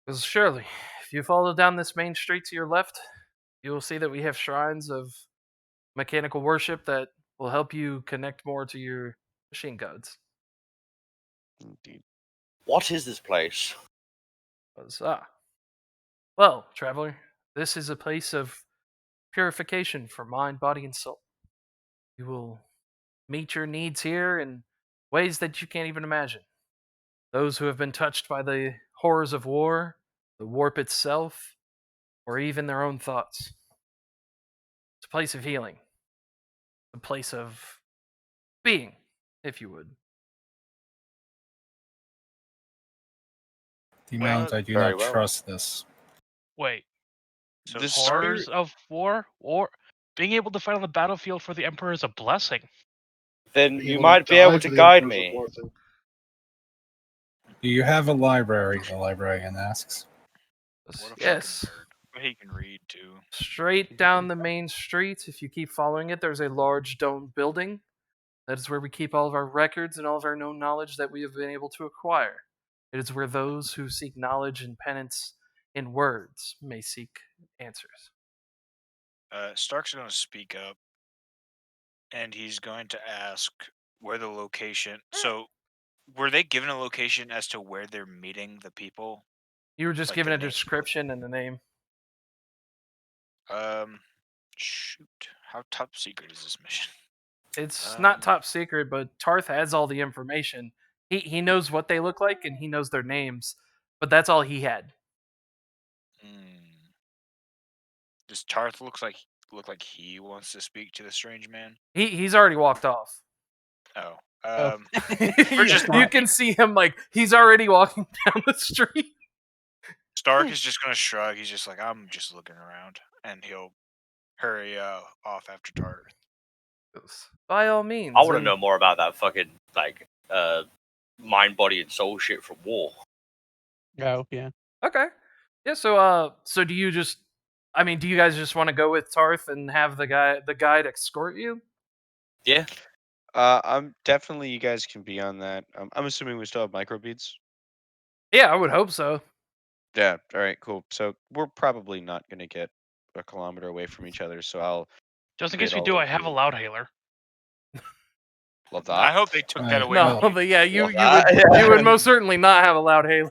Because surely, if you follow down this main street to your left, you will see that we have shrines of mechanical worship that will help you connect more to your machine gods. Indeed. What is this place? Well, traveler, this is a place of purification for mind, body, and soul. You will meet your needs here in ways that you can't even imagine. Those who have been touched by the horrors of war, the warp itself, or even their own thoughts. It's a place of healing. A place of being, if you would. The amount I do very not well. trust this. Wait. So This Horrors of war? Or being able to fight on the battlefield for the Emperor is a blessing. Then Being you able might to be die able for to the guide Emperor's a me. blessing. Do you have a library? The librarian asks. What a fucking Yes. nerd. But he can read too. Straight down the main street, if you keep following it, there's a large domed building. That is where we keep all of our records and all of our known knowledge that we have been able to acquire. It is where those who seek knowledge and penance in words may seek answers. Stark's going to speak up, and he's going to ask where the location. So, were they given a location as to where they're meeting the people? You were just Like given the a name. description and a name. Shoot. How top secret is this mission? It's not top secret, but Tarth has all the information. He knows what they look like and he knows their names, but that's all he had. Does Tarth look like he wants to speak to the strange man? He's already walked off. Oh. You can see him like he's already walking down the street. Stark is just gonna shrug. He's just like, I'm just looking around, and he'll hurry off after Tarth. By all means. I want to know more about that fucking like mind, body, and soul shit from War. Oh yeah. Okay. Yeah. So do you just? I mean, do you guys just want to go with Tarth and have the guide escort you? Yeah. I'm definitely. You guys can be on that. I'm assuming we still have microbeads. Yeah, I would hope so. Yeah. All right. Cool. So we're probably not going to get a kilometer away from each other. So I'll. Just in bid case we all do, of I have a you- loud hailer. Love that. I hope they took that away. No, from me. but yeah, you Well, would most certainly not have a loud hailer.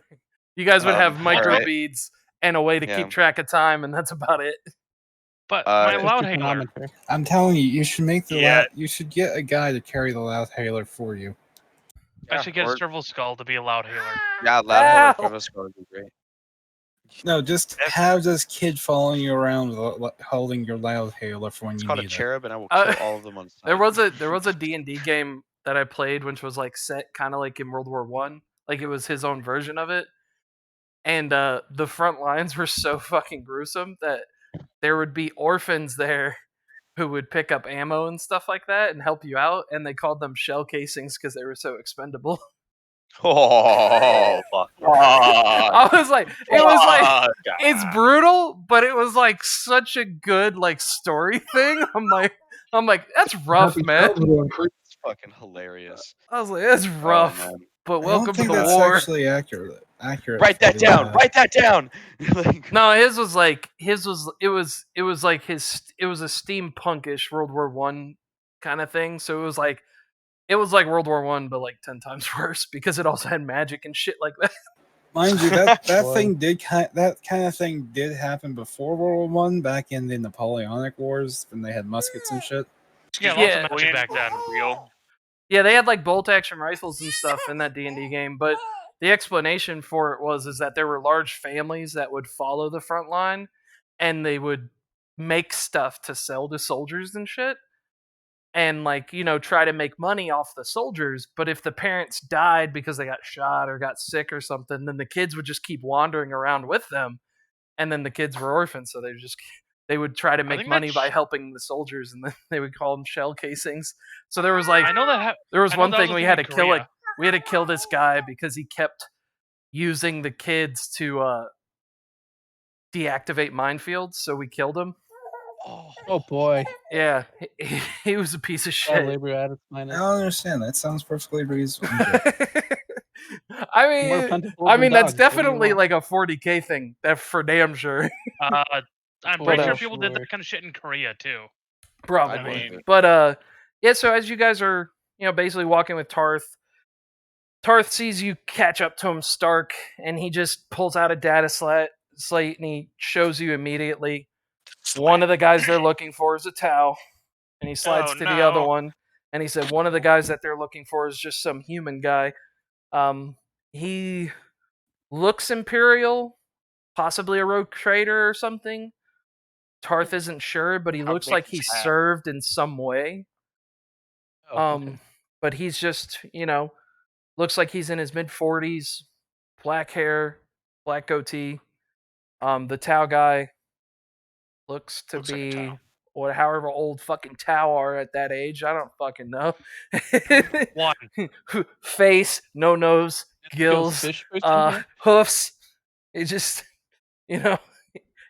You guys would have micro alright. beads and a way to Yeah. keep track of time, and that's about it. But my just loud a hailer. chronometer. I'm telling you, you should make the Yeah. you should get a guy to carry the loud hailer for you. I should get or- a Strivel Skull to be a loud hailer. Yeah, loud Ow. hailer would be great. No, just have this kid following you around holding your loud hailer for when It's you called a need it. cherub, and I will Uh, kill all of them on sight. There was a D&D game that I played, which was like set kind of like in World War One, like it was his own version of it. And the front lines were so fucking gruesome that there would be orphans there who would pick up ammo and stuff like that and help you out, and they called them shell casings because they were so expendable. Oh, fuck! I was like, God. it's brutal, but it was like such a good like story thing. I'm like, that's rough, Happy man. childhood on Creek. it's fucking hilarious. I was like, that's rough, man. but I don't welcome to think the that's war. actually accurate. Write for that the, down. Write that down. Like, No, his was it was like it was a steampunkish World War One kind of thing. So it was like World War One, but like 10 times worse because it also had magic and shit like that. Mind you, that Boy. thing that kind of thing did happen before World War One, back in the Napoleonic Wars when they had muskets and shit. Yeah, lots Yeah. of magic back then. Real. Yeah, they had like bolt action rifles and stuff in that D&D game, but the explanation for it is that there were large families that would follow the front line and they would make stuff to sell to soldiers and shit. And like, try to make money off the soldiers, but if the parents died because they got shot or got sick or something, then the kids would just keep wandering around with them, and then the kids were orphans, so they would try to make think money by that's- helping the soldiers, and then they would call them shell casings. So there was like I know that. there was I know one that thing was a we thing had in to kill Korea. we had to kill this guy because he kept using the kids to deactivate minefields, so we killed him. Oh boy. Yeah, he was a piece of Child shit. labor at its I finest. don't understand. That sounds perfectly reasonable. I More mean, plentiful than that's dogs. What do you definitely want? like a 40k thing. That for damn sure, I'm What pretty sure else? people did that kind of shit in Korea too. probably. I mean- But yeah. So as you guys are, basically walking with Tarth, Tarth sees you catch up to him, Stark, and he just pulls out a data slate and he shows you immediately one of the guys they're looking for is a Tau, and he slides Oh, to the other no. one, and he said one of the guys that they're looking for is just some human guy. He looks Imperial, possibly a rogue trader or something. Tarth isn't sure, but he How looks big like is he his hat? served in some way. Oh, okay. But he's just, looks like he's in his mid 40s, black hair, black goatee. The Tau guy looks to Looks like a be Tau. or however old fucking Tau are at that age. I don't fucking know. One. Face, no nose, gills, fish person here? hoofs. It just, you know,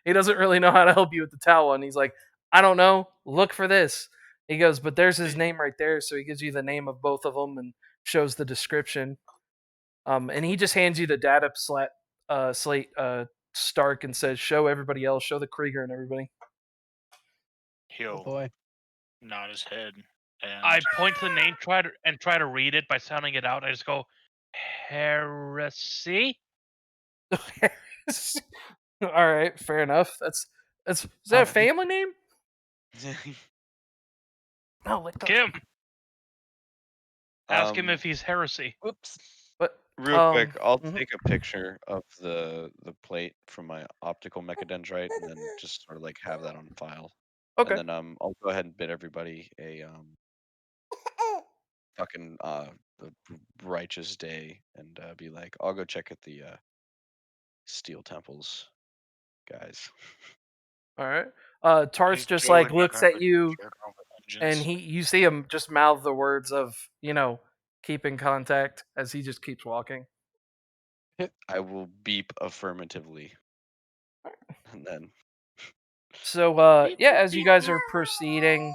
he doesn't really know how to help you with the towel, and he's like, I don't know. Look for this. He goes, but there's his name right there, so he gives you the name of both of them and shows the description. And he just hands you the data slate Stark and says, show everybody else, show the Krieger and everybody. Oh He'll boy. nod his head and I point to the name, try to read it by sounding it out. I just go, heresy. All right, fair enough. Is that a Alrighty. family name? No, like the Kim. Ask him Um, if he's heresy. Whoops. But Real quick, I'll mhm. take a picture of the plate from my optical mechadendrite and then just sort of like have that on file. Okay. And then I'll go ahead and bid everybody a fucking righteous day and be like, I'll go check at the steel temples, guys. All right. Tarth he's just jailing like looks Jericho at you, with and vengeance. you see him just mouth the words of, keep in contact as he just keeps walking. I will beep affirmatively. And then So yeah, as you guys are proceeding,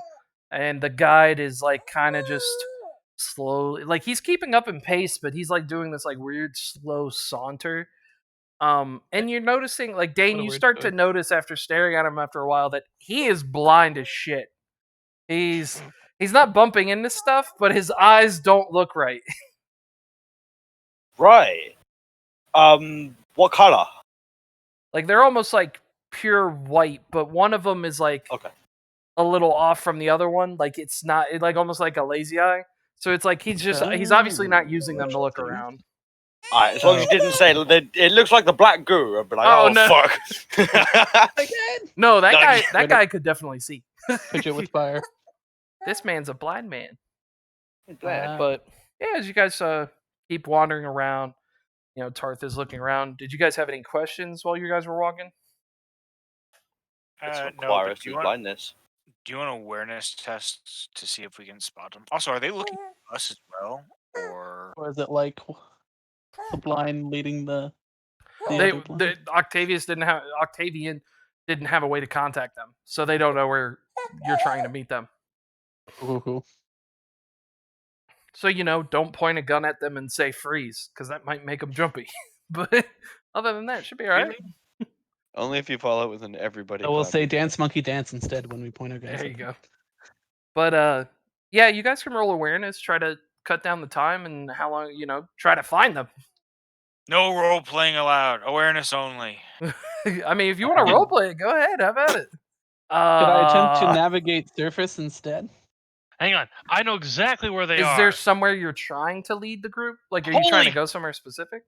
and the guide is like kind of just slowly, like he's keeping up in pace, but he's like doing this like weird slow saunter. And you're noticing, like Dane, What a you weird start to choice. notice after staring at him after a while that he is blind as shit. He's not bumping into stuff, but his eyes don't look right. Right. What color? Like they're almost like pure white, but one of them is like Okay. a little off from the other one. Like it's not like almost like a lazy eye. So it's like he's obviously not using them to look Interesting. around. Alright, as long as you didn't say it looks like the black goo, I'd be like, Oh, oh, no. fuck. No, that Not guy again. that guy could definitely see. Pitch it with fire. This man's a blind man. Ah. But yeah, as you guys keep wandering around, Tarth is looking around. Did you guys have any questions while you guys were walking? Let's No, require but us with blindness. do you want awareness tests to see if we can spot them? Also, are they looking at us as well, or Or is it like the blind leading the other blind? Octavian didn't have a way to contact them, so they don't know where you're trying to meet them. Ooh. So don't point a gun at them and say freeze, because that might make them jumpy. But other than that, it should be all right. Really? Only if you follow it with an everybody. So we'll say clap your dance monkey dance instead when we point our guns. There at you them. go. But yeah, you guys can roll awareness, try to cut down the time and how long, try to find them. No role playing allowed. Awareness only. I mean, if you want to roleplay it, go ahead. How about it? Could I attempt to navigate surface instead? Hang on, I know exactly where they Is are. there somewhere you're trying to lead the group? Like, are you trying to Holy- go somewhere specific?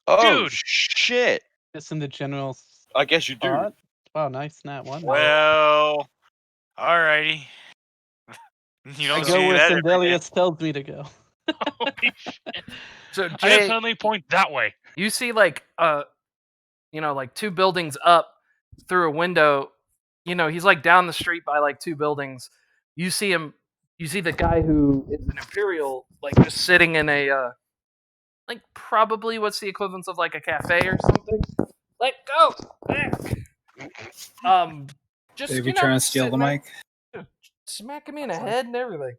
Oh Dude. shit! Just in the general I guess you do. spot? Wow, nice nat one. Well, alrighty. You I don't go see where that every day. Sandelius tells me to go. Holy shit. So I Jay, suddenly point that way. you see like like two buildings up through a window. He's like down the street by like two buildings. You see him. You see the guy who is an Imperial, like just sitting in a like probably what's the equivalent of like a cafe or something. Let go. Just Maybe trying to steal the sitting there, mic. smacking me in the head and everything.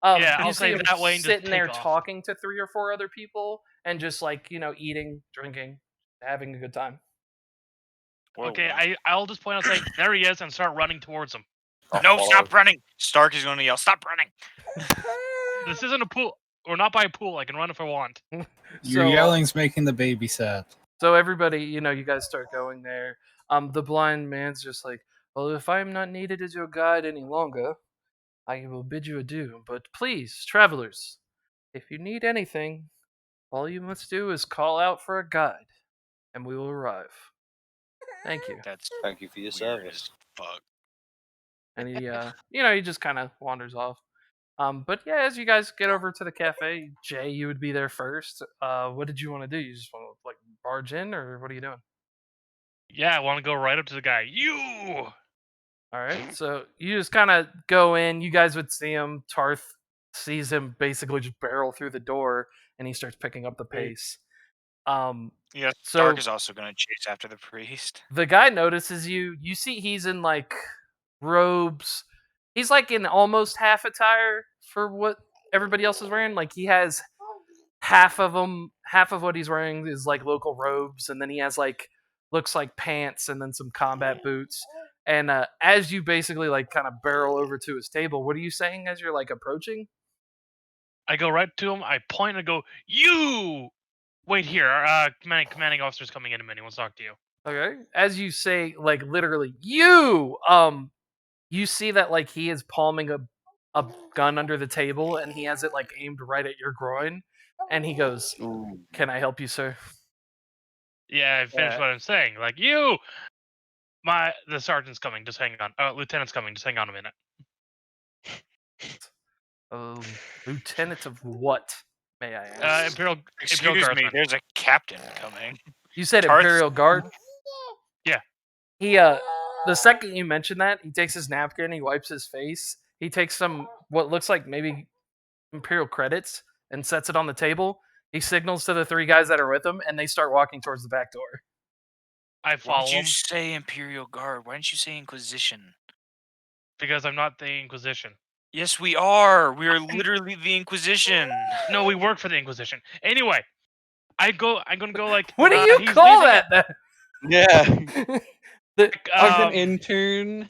Yeah, you I'll see say him that way and just sitting there take off. talking to 3 or 4 other people and just like eating, drinking, having a good time. Whoa, Okay, whoa. I'll just point out, say, there he is, and start running towards him. No, follow. stop running! Stark is going to yell, "Stop running!" This isn't a pool. We're not by a pool. I can run if I want. Your yelling's making the baby sad. So everybody, you guys start going there. The blind man's just like, well, if I am not needed as your guide any longer, I will bid you adieu. But please, travelers, if you need anything, all you must do is call out for a guide, and we will arrive. Thank you. That's Thank you for your weird service. as fuck. And he, he just kind of wanders off. But yeah, as you guys get over to the cafe, Jay, you would be there first. What did you want to do? You just want to like barge in, or what are you doing? Yeah, I want to go right up to the guy. You! All right, so you just kind of go in. You guys would see him. Tarth sees him basically just barrel through the door, and he starts picking up the pace. Yeah, So- Stark is also going to chase after the priest. The guy notices you. You see he's in like robes. He's like in almost half attire for what everybody else is wearing. Like he has half of what he's wearing is like local robes, and then he has like looks like pants and then some combat boots. And as you basically like kind of barrel over to his table, what are you saying as you're like approaching? I go right to him. I point and go, "You wait here. Commanding officer's coming in a minute. He wants to talk to you." Okay. As you say, like literally, you see that like he is palming a gun under the table, and he has it like aimed right at your groin, and he goes, Ooh. "Can I help you, sir?" Yeah, I finished Yeah. what I'm saying. Like the sergeant's coming. Just hang on. Lieutenant's coming. Just hang on a minute. Lieutenant of what, may I ask? Imperial Excuse me, Guardsman. there's a captain coming. You said Tarth- Imperial Guard? Yeah. He the second you mention that, he takes his napkin, he wipes his face, he takes some what looks like maybe Imperial credits and sets it on the table. He signals to the three guys that are with him, and they start walking towards the back door. I Why follow did you him say Imperial Guard? Why didn't you say Inquisition? because I'm not the Inquisition. Yes, we are. We are literally the Inquisition. No, we work for the Inquisition. Anyway, I'm gonna go like. What do you he's call leaving that? Then? Yeah. As an intern.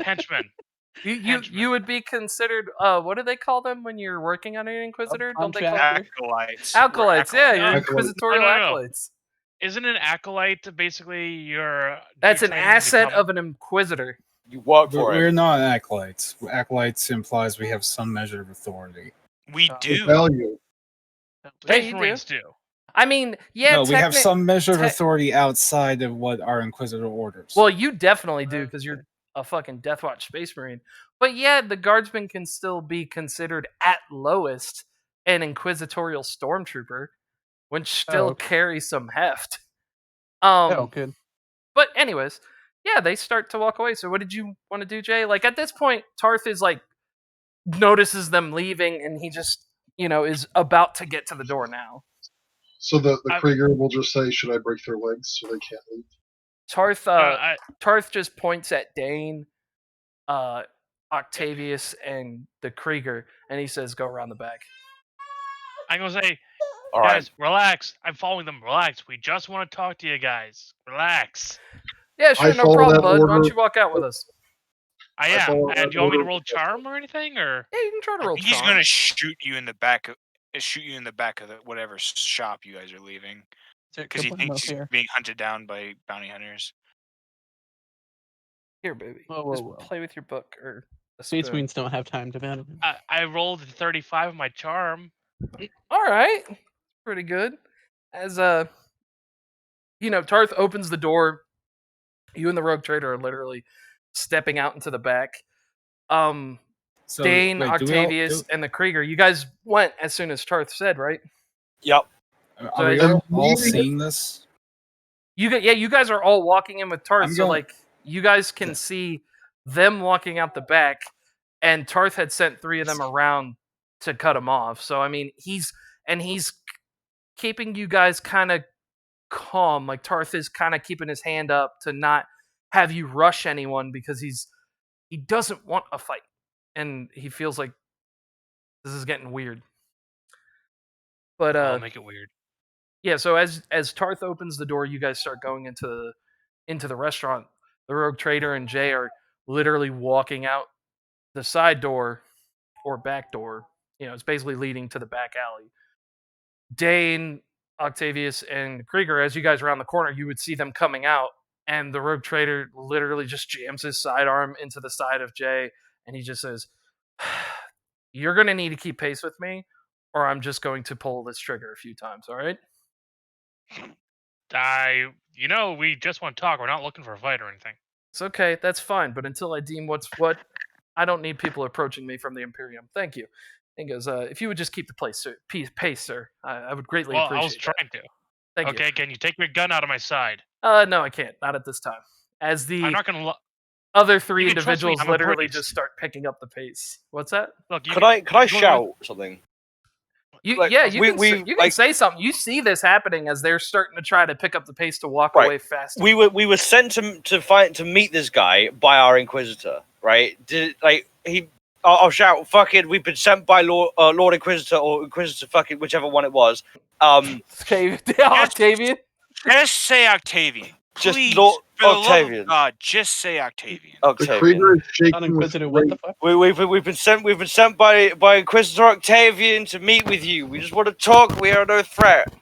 Henchman. You Henchman. would be considered what do they call them when you're working on an Inquisitor? Don't they call Contractor. Acolytes. acolytes? We're Yeah, you're acolytes. inquisitorial No. acolytes. Isn't an acolyte basically your? That's you're an training to asset become- of an inquisitor. You work for We're it. not acolytes. Acolytes implies we have some measure of authority. We The do. value. Hey, Space you Marines do. I mean, yeah, no, we have some measure of te- authority outside of what our Inquisitor orders. Well, you definitely do because you're a fucking Death Watch Space Marine. But yeah, the guardsman can still be considered at lowest an inquisitorial stormtrooper, which still okay. carries some heft. Oh, good. But anyways, yeah, they start to walk away. So what did you want to do, Jay? Like at this point, Tarth is like notices them leaving, and he just is about to get to the door now. So the I- Krieger will just say, "Should I break their legs so they can't leave?" Tarth just points at Dane, Octavius, and the Krieger, and he says, "Go around the back." I'm gonna say, All right. guys, relax. I'm following them. Relax. We just want to talk to you guys. Relax. Yeah, sure, I no follow problem, that bud. Why don't order. you walk out with us? I I am. follow And that do you want me to order. roll charm or anything, or? Yeah, you can try to roll. He's charm. gonna shoot you in the back. Shoot you in the back of whatever shop you guys are leaving, because he thinks he's here. being hunted down by bounty hunters. Here, baby. Whoa, Just whoa. play with your book or a Space spoon. Marines don't have time to battle. I rolled 35 on my charm. All right, pretty good. As Tarth opens the door. You and the rogue trader are literally stepping out into the back. So, Dane, wait, do we all- Octavius, and the Krieger. You guys went as soon as Tarth said, right? Yep. Are we So- all seeing this? You guys are all walking in with Tarth, I'm so going- like you guys can see them walking out the back, and Tarth had sent 3 of them around to cut him off. So I mean, he's keeping you guys kind of calm. Like Tarth is kind of keeping his hand up to not have you rush anyone because he doesn't want a fight, and he feels like this is getting weird. But I'll make it weird. yeah, so as Tarth opens the door, you guys start going into the restaurant. The rogue trader and Jay are literally walking out the side door or back door. It's basically leading to the back alley. Dane, Octavius, and Krieger, as you guys are around the corner, you would see them coming out, and the rogue trader literally just jams his sidearm into the side of Jay, and he just says, "You're going to need to keep pace with me, or I'm just going to pull this trigger a few times, all right?" We just want to talk. We're not looking for a fight or anything. It's okay, that's fine, but until I deem what's what, I don't need people approaching me from the Imperium. Thank you. And he goes, if you would just keep the pace, sir, I would greatly Well, appreciate I was that. trying to. Thank Okay, can you take your gun out of my side? you. No, I can't. Not at this time. As the I'm not gonna. other three You can trust me, individuals I'm a literally priest. just start picking up the pace. What's that? Look, Could I you wanna- shout something? You Like, yeah, you we- can we, you can like- say something. You see this happening as they're starting to try to pick up the pace to walk Right. away faster. We were sent to meet this guy by our Inquisitor, right? I'll shout, fucking, we've been sent by Lord Inquisitor or Inquisitor, fucking whichever one it was. Octavian. Octavian. Just say Octavian. Just Please, Lord for the love Octavian. of God, just say Octavian. The Octavian. Krieger is Not shaking with Inquisitor, what the rage. fuck? We've been sent by Inquisitor Octavian to meet with you. We just want to talk. We are no threat.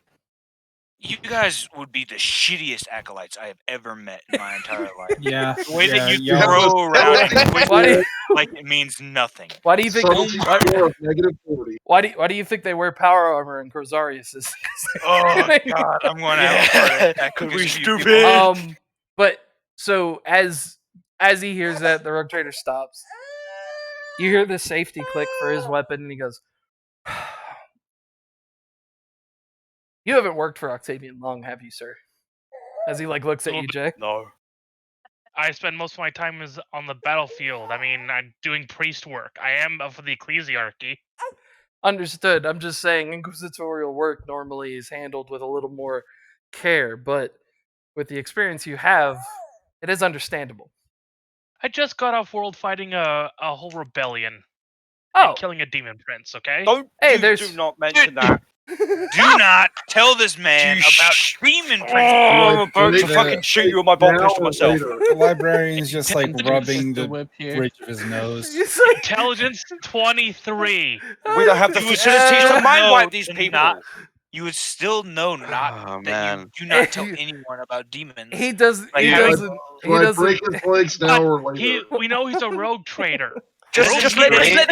You guys would be the shittiest acolytes I have ever met in my entire life. Yeah. The way yeah, that you y'all- throw around Why do you, like it means nothing. why do you think? Subtlety score of -40. Why do you think they wear power armor in Crozarius? Oh God, I'm going to have a heart attack Cause because we of you stupid. people. But so as he hears that, the rogue trader stops. You hear the safety click for his weapon, and he goes, "You haven't worked for Octavian long, have you, sir?" As he looks at you, Jay. No. I spend most of my time on the battlefield. I mean, I'm doing priest work. I am of the ecclesiarchy. Understood. I'm just saying inquisitorial work normally is handled with a little more care, but with the experience you have, it is understandable. I just got off world fighting a whole rebellion Oh, and killing a demon prince. Okay. Don't. Hey, do there's- not mention that. Do not tell this man You about sh- demon Oh, prince. I'm about to The- fucking shoot you with my Now bolt pistol or myself. later. The librarian's just like Intended rubbing the the whip here. bridge of his nose. It's like- Intelligence 23. We don't have the Uh, facilities to mind wipe these and people. not- You would still know not Oh, that man. you do not tell anyone about demons. he does. Like, He yeah, doesn't. He Do I doesn't. break his legs now or later? We know he's a rogue trader. Just let the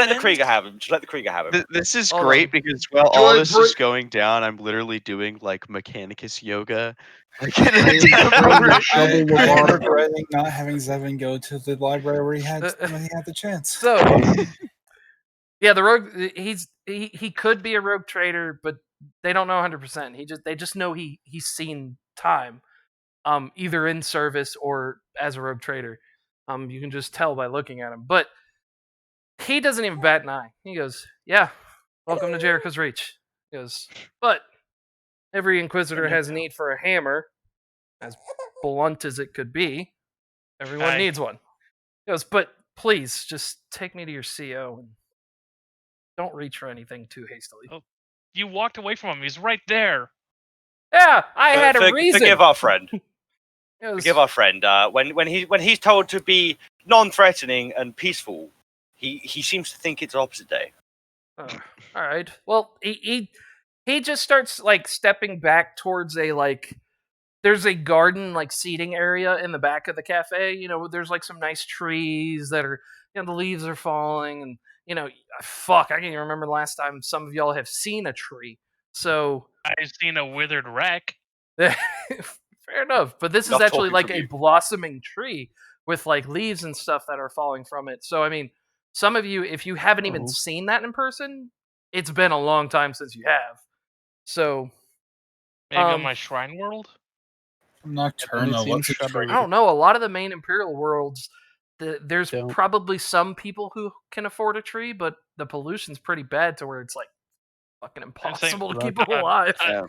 Know Krieger have him. Just let the Krieger have him. This is Hold great on. because while Do all I this is break- going down, I'm literally doing like Mechanicus yoga. Like, I am trying to shovel I'm lobotomy. regretting not having Zevin go to the library where he had the chance. So, yeah, the rogue. He could be a rogue trader, but they don't know 100%. They just know he's seen time, either in service or as a rogue trader. You can just tell by looking at him. But he doesn't even bat an eye. He goes, "Yeah, welcome to Jericho's Reach." He goes, "But every Inquisitor has need for a hammer, as blunt as it could be. Everyone Aye. needs one." He goes, "But please, just take me to your CO and don't reach for anything too hastily." Oh. You walked away from him. He's right there. Yeah, I had a reason. Forgive our friend. He goes, Forgive our friend. When he's told to be non-threatening and peaceful, he seems to think it's the opposite day. "Oh, all right. Well, he just starts stepping back towards there's a garden seating area in the back of the cafe. There's some nice trees that are the leaves are falling, and fuck, I can't even remember the last time some of y'all have seen a tree. So I've seen a withered wreck. fair enough. But this is Enough actually talking from a you. blossoming tree with leaves and stuff that are falling from it. So I mean, some of you, if you haven't even Oh. seen that in person, it's been a long time since you have. So Maybe on Um, my shrine world. Nocturno, seen what's a shrubbery. I don't know. A lot of the main Imperial worlds, there's Don't. probably some people who can afford a tree, but the pollution's pretty bad to where it's fucking impossible to Look, keep them alive. Yeah.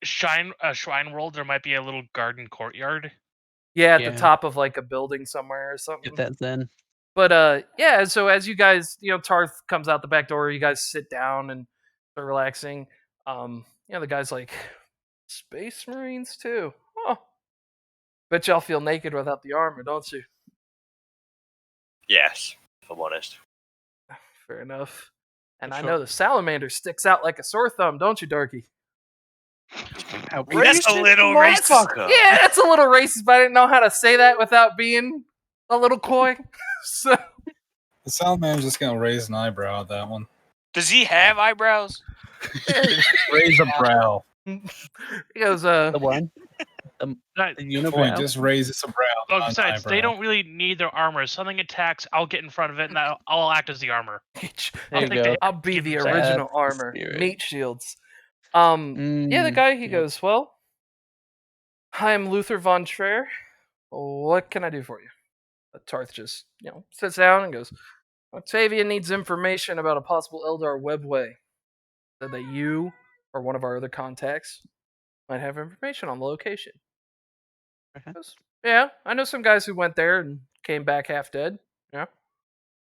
Shrine world. There might be a little garden courtyard. Yeah, at Yeah. the top of a building somewhere or something. Get that Zen. But yeah. So as you guys, Tarth comes out the back door. You guys sit down and start relaxing. The guy's like, Space Marines too. Oh, bet y'all feel naked without the armor, don't you? Yes, if I'm honest. Fair enough. And I Sure. know the salamander sticks out like a sore thumb, don't you, Darky? That's a little racist. Motherfucker. Yeah, that's a little racist, but I didn't know how to say that without being a little coy. So The Salamander's just gonna raise an eyebrow at that one. Does he have eyebrows? Raise a brow. he goes, The one. That- The Point, unibrow. just raises a brow. Oh, not an besides, they eyebrow. don't really need their armor. If something attacks, I'll get in front of it and I'll act as the armor. There I'll you take go. the- I'll be the That's original the armor. spirit. Meat shields. Yeah, the guy, he yeah. goes, well, I am Luther von Trier. What can I do for you? Tarth just, sits down and goes, Octavia needs information about a possible Eldar webway. Said that you or one of our other contacts might have information on the location. Goes, yeah, I know some guys who went there and came back half dead. Yeah.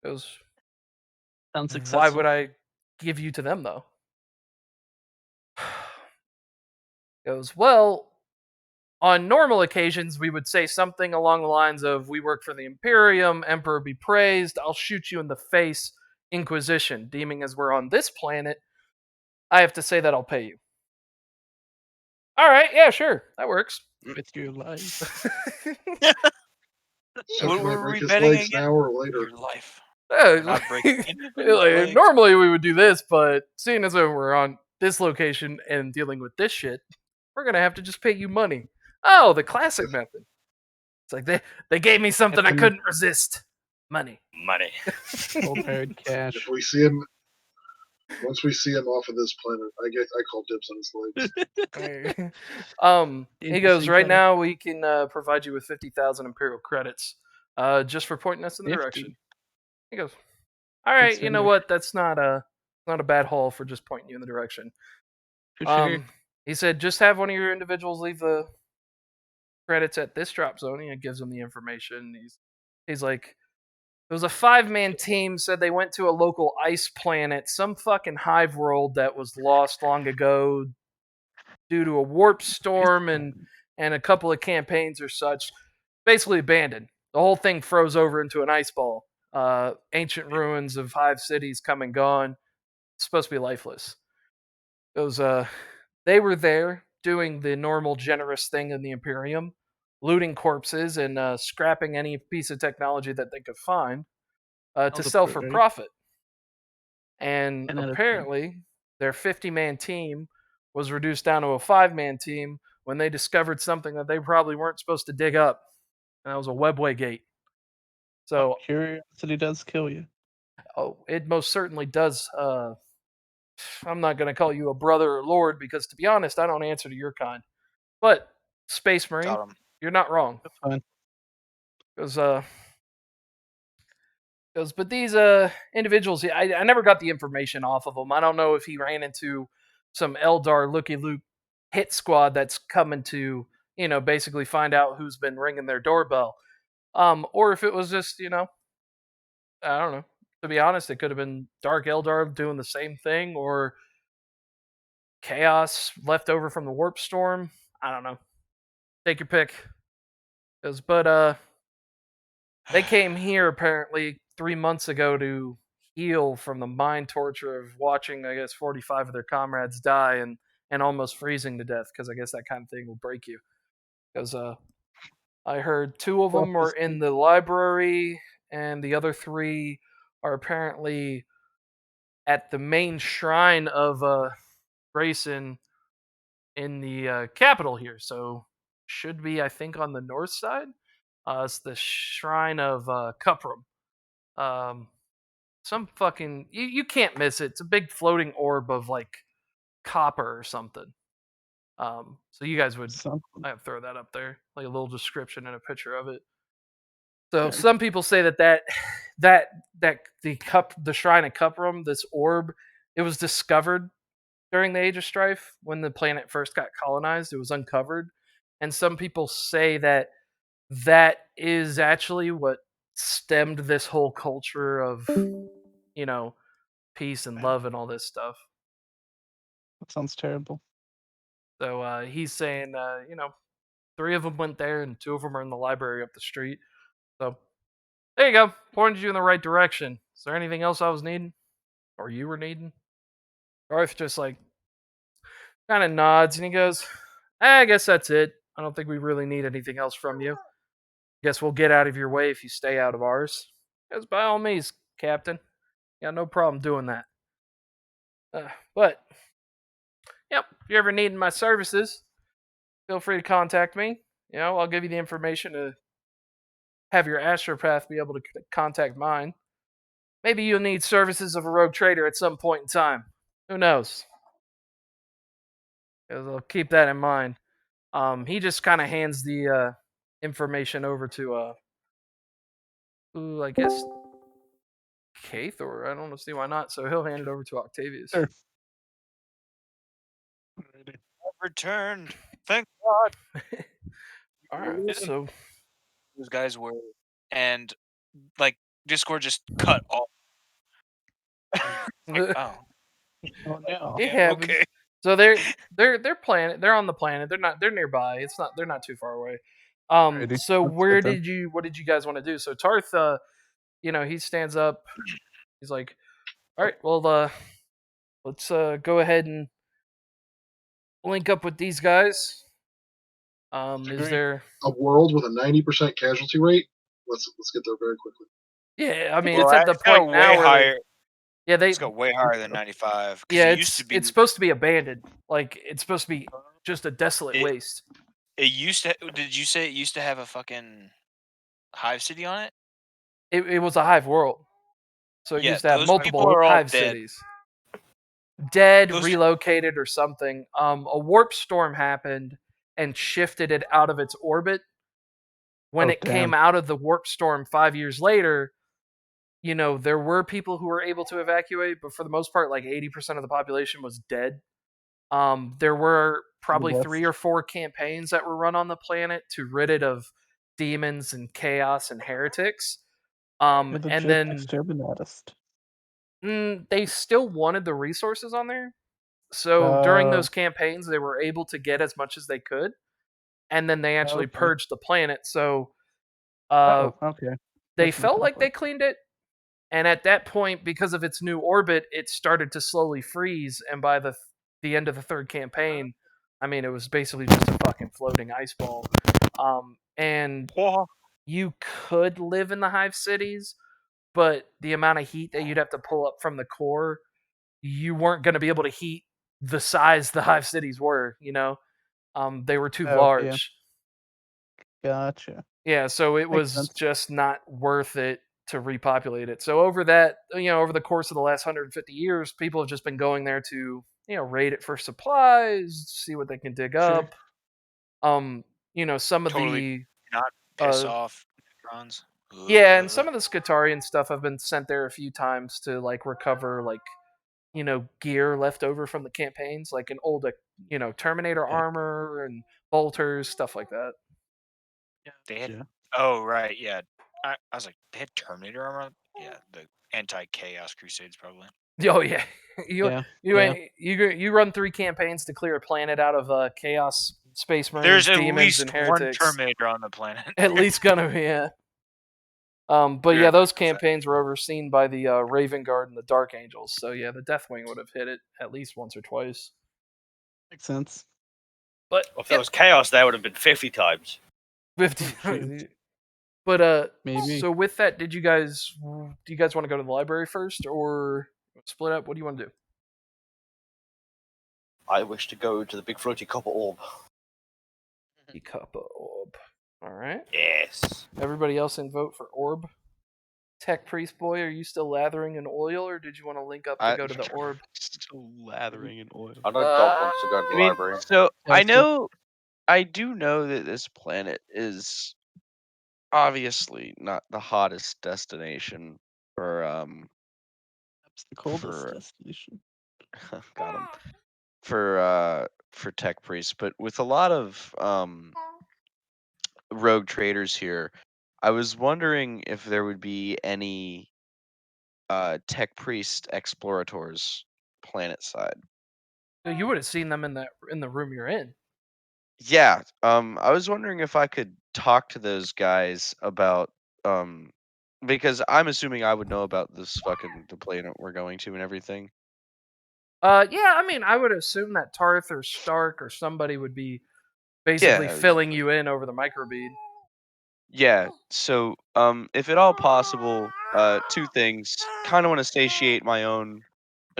Goes, Sounds why successful. would I give you to them, though? Goes, well, on normal occasions, we would say something along the lines of, we work for the Imperium, Emperor be praised, I'll shoot you in the face, Inquisition. Deeming as we're on this planet, I have to say that I'll pay you. Alright, yeah, sure, that works. With your life. So What can I were break we his betting legs again? now or later? Your life. Yeah, We're not breaking anybody's like, legs. normally we would do this, but seeing as though we're on this location and dealing with this shit, we're gonna have to just pay you money. Oh, the classic method. It's like they gave me something I If we- couldn't resist. Money. Money. Cold hard cash. If we see him, once we see him off of this planet, I call dibs on his legs. He goes, Each right other. now we can provide you with 50,000 Imperial credits just for pointing us in the 50. direction. He goes, all right, you know Consider. what? That's not a bad haul for just pointing you in the direction. For sure. He said, just have one of your individuals leave the credits at this drop zone. And it gives him the information. He's like, it was a 5-man team, said they went to a local ice planet, some fucking hive world that was lost long ago due to a warp storm and a couple of campaigns or such. Basically abandoned. The whole thing froze over into an ice ball. Ancient ruins of hive cities come and gone. It's supposed to be lifeless. They were there doing the normal generous thing in the Imperium, looting corpses and scrapping any piece of technology that they could find to the sell for right? profit. And Another apparently, their 50-man team was reduced down to a 5-man team when they discovered something that they probably weren't supposed to dig up, and that was a webway gate. So, Curiosity does kill you. it most certainly does. I'm not going to call you a brother or lord because, to be honest, I don't answer to your kind. But Space Marine, Got him. you're not wrong. That's fine. But these individuals, I never got the information off of them. I don't know if he ran into some Eldar looky-loop hit squad that's coming to, basically find out who's been ringing their doorbell. Or if it was just, I don't know. To be honest, it could have been Dark Eldar doing the same thing, or chaos left over from the warp storm. I don't know. Take your pick. But they came here apparently 3 months ago to heal from the mind torture of watching, I guess, 45 of their comrades die and almost freezing to death, because I guess that kind of thing will break you. Because I heard 2 of them were in the library, and the other 3 are apparently at the main shrine of Grayson in the capital here. So should be, I think, on the north side. It's the shrine of Cuprum. Some fucking you can't miss it. It's a big floating orb of like copper or something. So you guys would I throw that up there, like a little description and a picture of it. So Okay. some people say that the shrine of Cuprum, this orb, it was discovered during the Age of Strife when the planet first got colonized. It was uncovered, and some people say that is actually what stemmed this whole culture of, peace and love and all this stuff. That sounds terrible. So he's saying, 3 of them went there and 2 of them are in the library up the street. So there you go. Pointed you in the right direction. Is there anything else I was needing? Or you were needing? Garth just like kind of nods and he goes, I guess that's it. I don't think we really need anything else from you. Guess we'll get out of your way if you stay out of ours. Because by all means, Captain. Got no problem doing that. But, yep, if you're ever needing my services, feel free to contact me. I'll give you the information to have your astropath be able to contact mine. Maybe you'll need services of a rogue trader at some point in time. Who knows? I'll keep that in mind. He just kind of hands the information over to Ooh, I guess Kathor. I don't see why not. So he'll hand it over to Octavius. Sure. Returned. Thank God. All right. So Those guys were, and like Discord just cut off. Like, oh, Oh no. it yeah, happens. okay. So they're planet. They're on the planet. They're nearby. It's not. They're not too far away. Alrighty, So that's where good then. did you? What did you guys want to do? So Tarth, he stands up. He's like, all right, well, let's go ahead and link up with these guys. Is Agree. there? A world with a 90% casualty rate. Let's get there very quickly. Yeah, I mean, Well, it's at the it's got point way now where higher. yeah, It's got way higher than 95. 'Cause yeah, it used to be. it's supposed to be abandoned. Like it's supposed to be just a desolate waste. It used to. Did you say it used to have a fucking hive city on it? It was a hive world, so it Yeah, used to have those people multiple are all hive dead. cities. Dead, Those- relocated, or something. A warp storm happened and shifted it out of its orbit. When Oh, it came damn. out of the warp storm 5 years later, there were people who were able to evacuate, but for the most part, like 80% of the population was dead. There were probably Yes. 3 or 4 campaigns that were run on the planet to rid it of demons and chaos and heretics. You're And legit then exterminatist. they still wanted the resources on there. So during Oh. those campaigns, they were able to get as much as they could, and then they actually Okay. purged the planet. So Oh, okay. they That's felt like they complex. cleaned it. And at that point, because of its new orbit, it started to slowly freeze. And by the end of the third campaign, I mean, it was basically just a fucking floating ice ball. And you could live in the hive cities, but the amount of heat that you'd have to pull up from the core, you weren't going to be able to heat the size the hive cities were. They were too Oh, large. yeah. Gotcha. Yeah, so it Makes was sense. just not worth it to repopulate it. So over over the course of the last 150 years, people have just been going there to, raid it for supplies, see what they can dig Sure. up. Some of Totally not piss the off Necrons. yeah, and some of the Skitarian stuff have been sent there a few times to recover gear left over from the campaigns, like an old Terminator Yeah. armor and bolters, stuff like that. They had. Yeah. Oh right, yeah. I was like, they had Terminator armor. Yeah, the anti-chaos crusades probably. Oh yeah, Yeah. you run 3 campaigns to clear a planet out of chaos, space marines, There's at demons, least and one heretics. Terminator on the planet. At least gonna be, yeah. But Yeah, yeah, those campaigns were overseen by the Raven Guard and the Dark Angels. So yeah, the Deathwing would have hit it at least once or twice. Makes sense. But If there was chaos, there would have been 50 times. 50. Shoot. But Maybe. so with that, do you guys want to go to the library first or split up? What do you want to do? I wish to go to the big floaty copper orb. The copper orb. All right. Yes. Everybody else in vote for orb. Tech Priest Boy, are you still lathering in oil, or did you want to link up to go to the orb? Still lathering in oil. I know Doc wants to go to the I mean, library. so Yeah, I do know that this planet is obviously not the hottest destination for That's the coldest for destination. got him for tech priests, but with a lot of rogue traders here, I was wondering if there would be any tech priest explorators planet side. You would have seen them in the room you're in. Yeah, I was wondering if I could talk to those guys about because I'm assuming I would know about this the planet we're going to and everything. Yeah, I mean, I would assume that Tarth or Stark or somebody would be basically Yeah, filling you in over the microbead. yeah. So, if at all possible, 2 things. Kind of want to satiate my own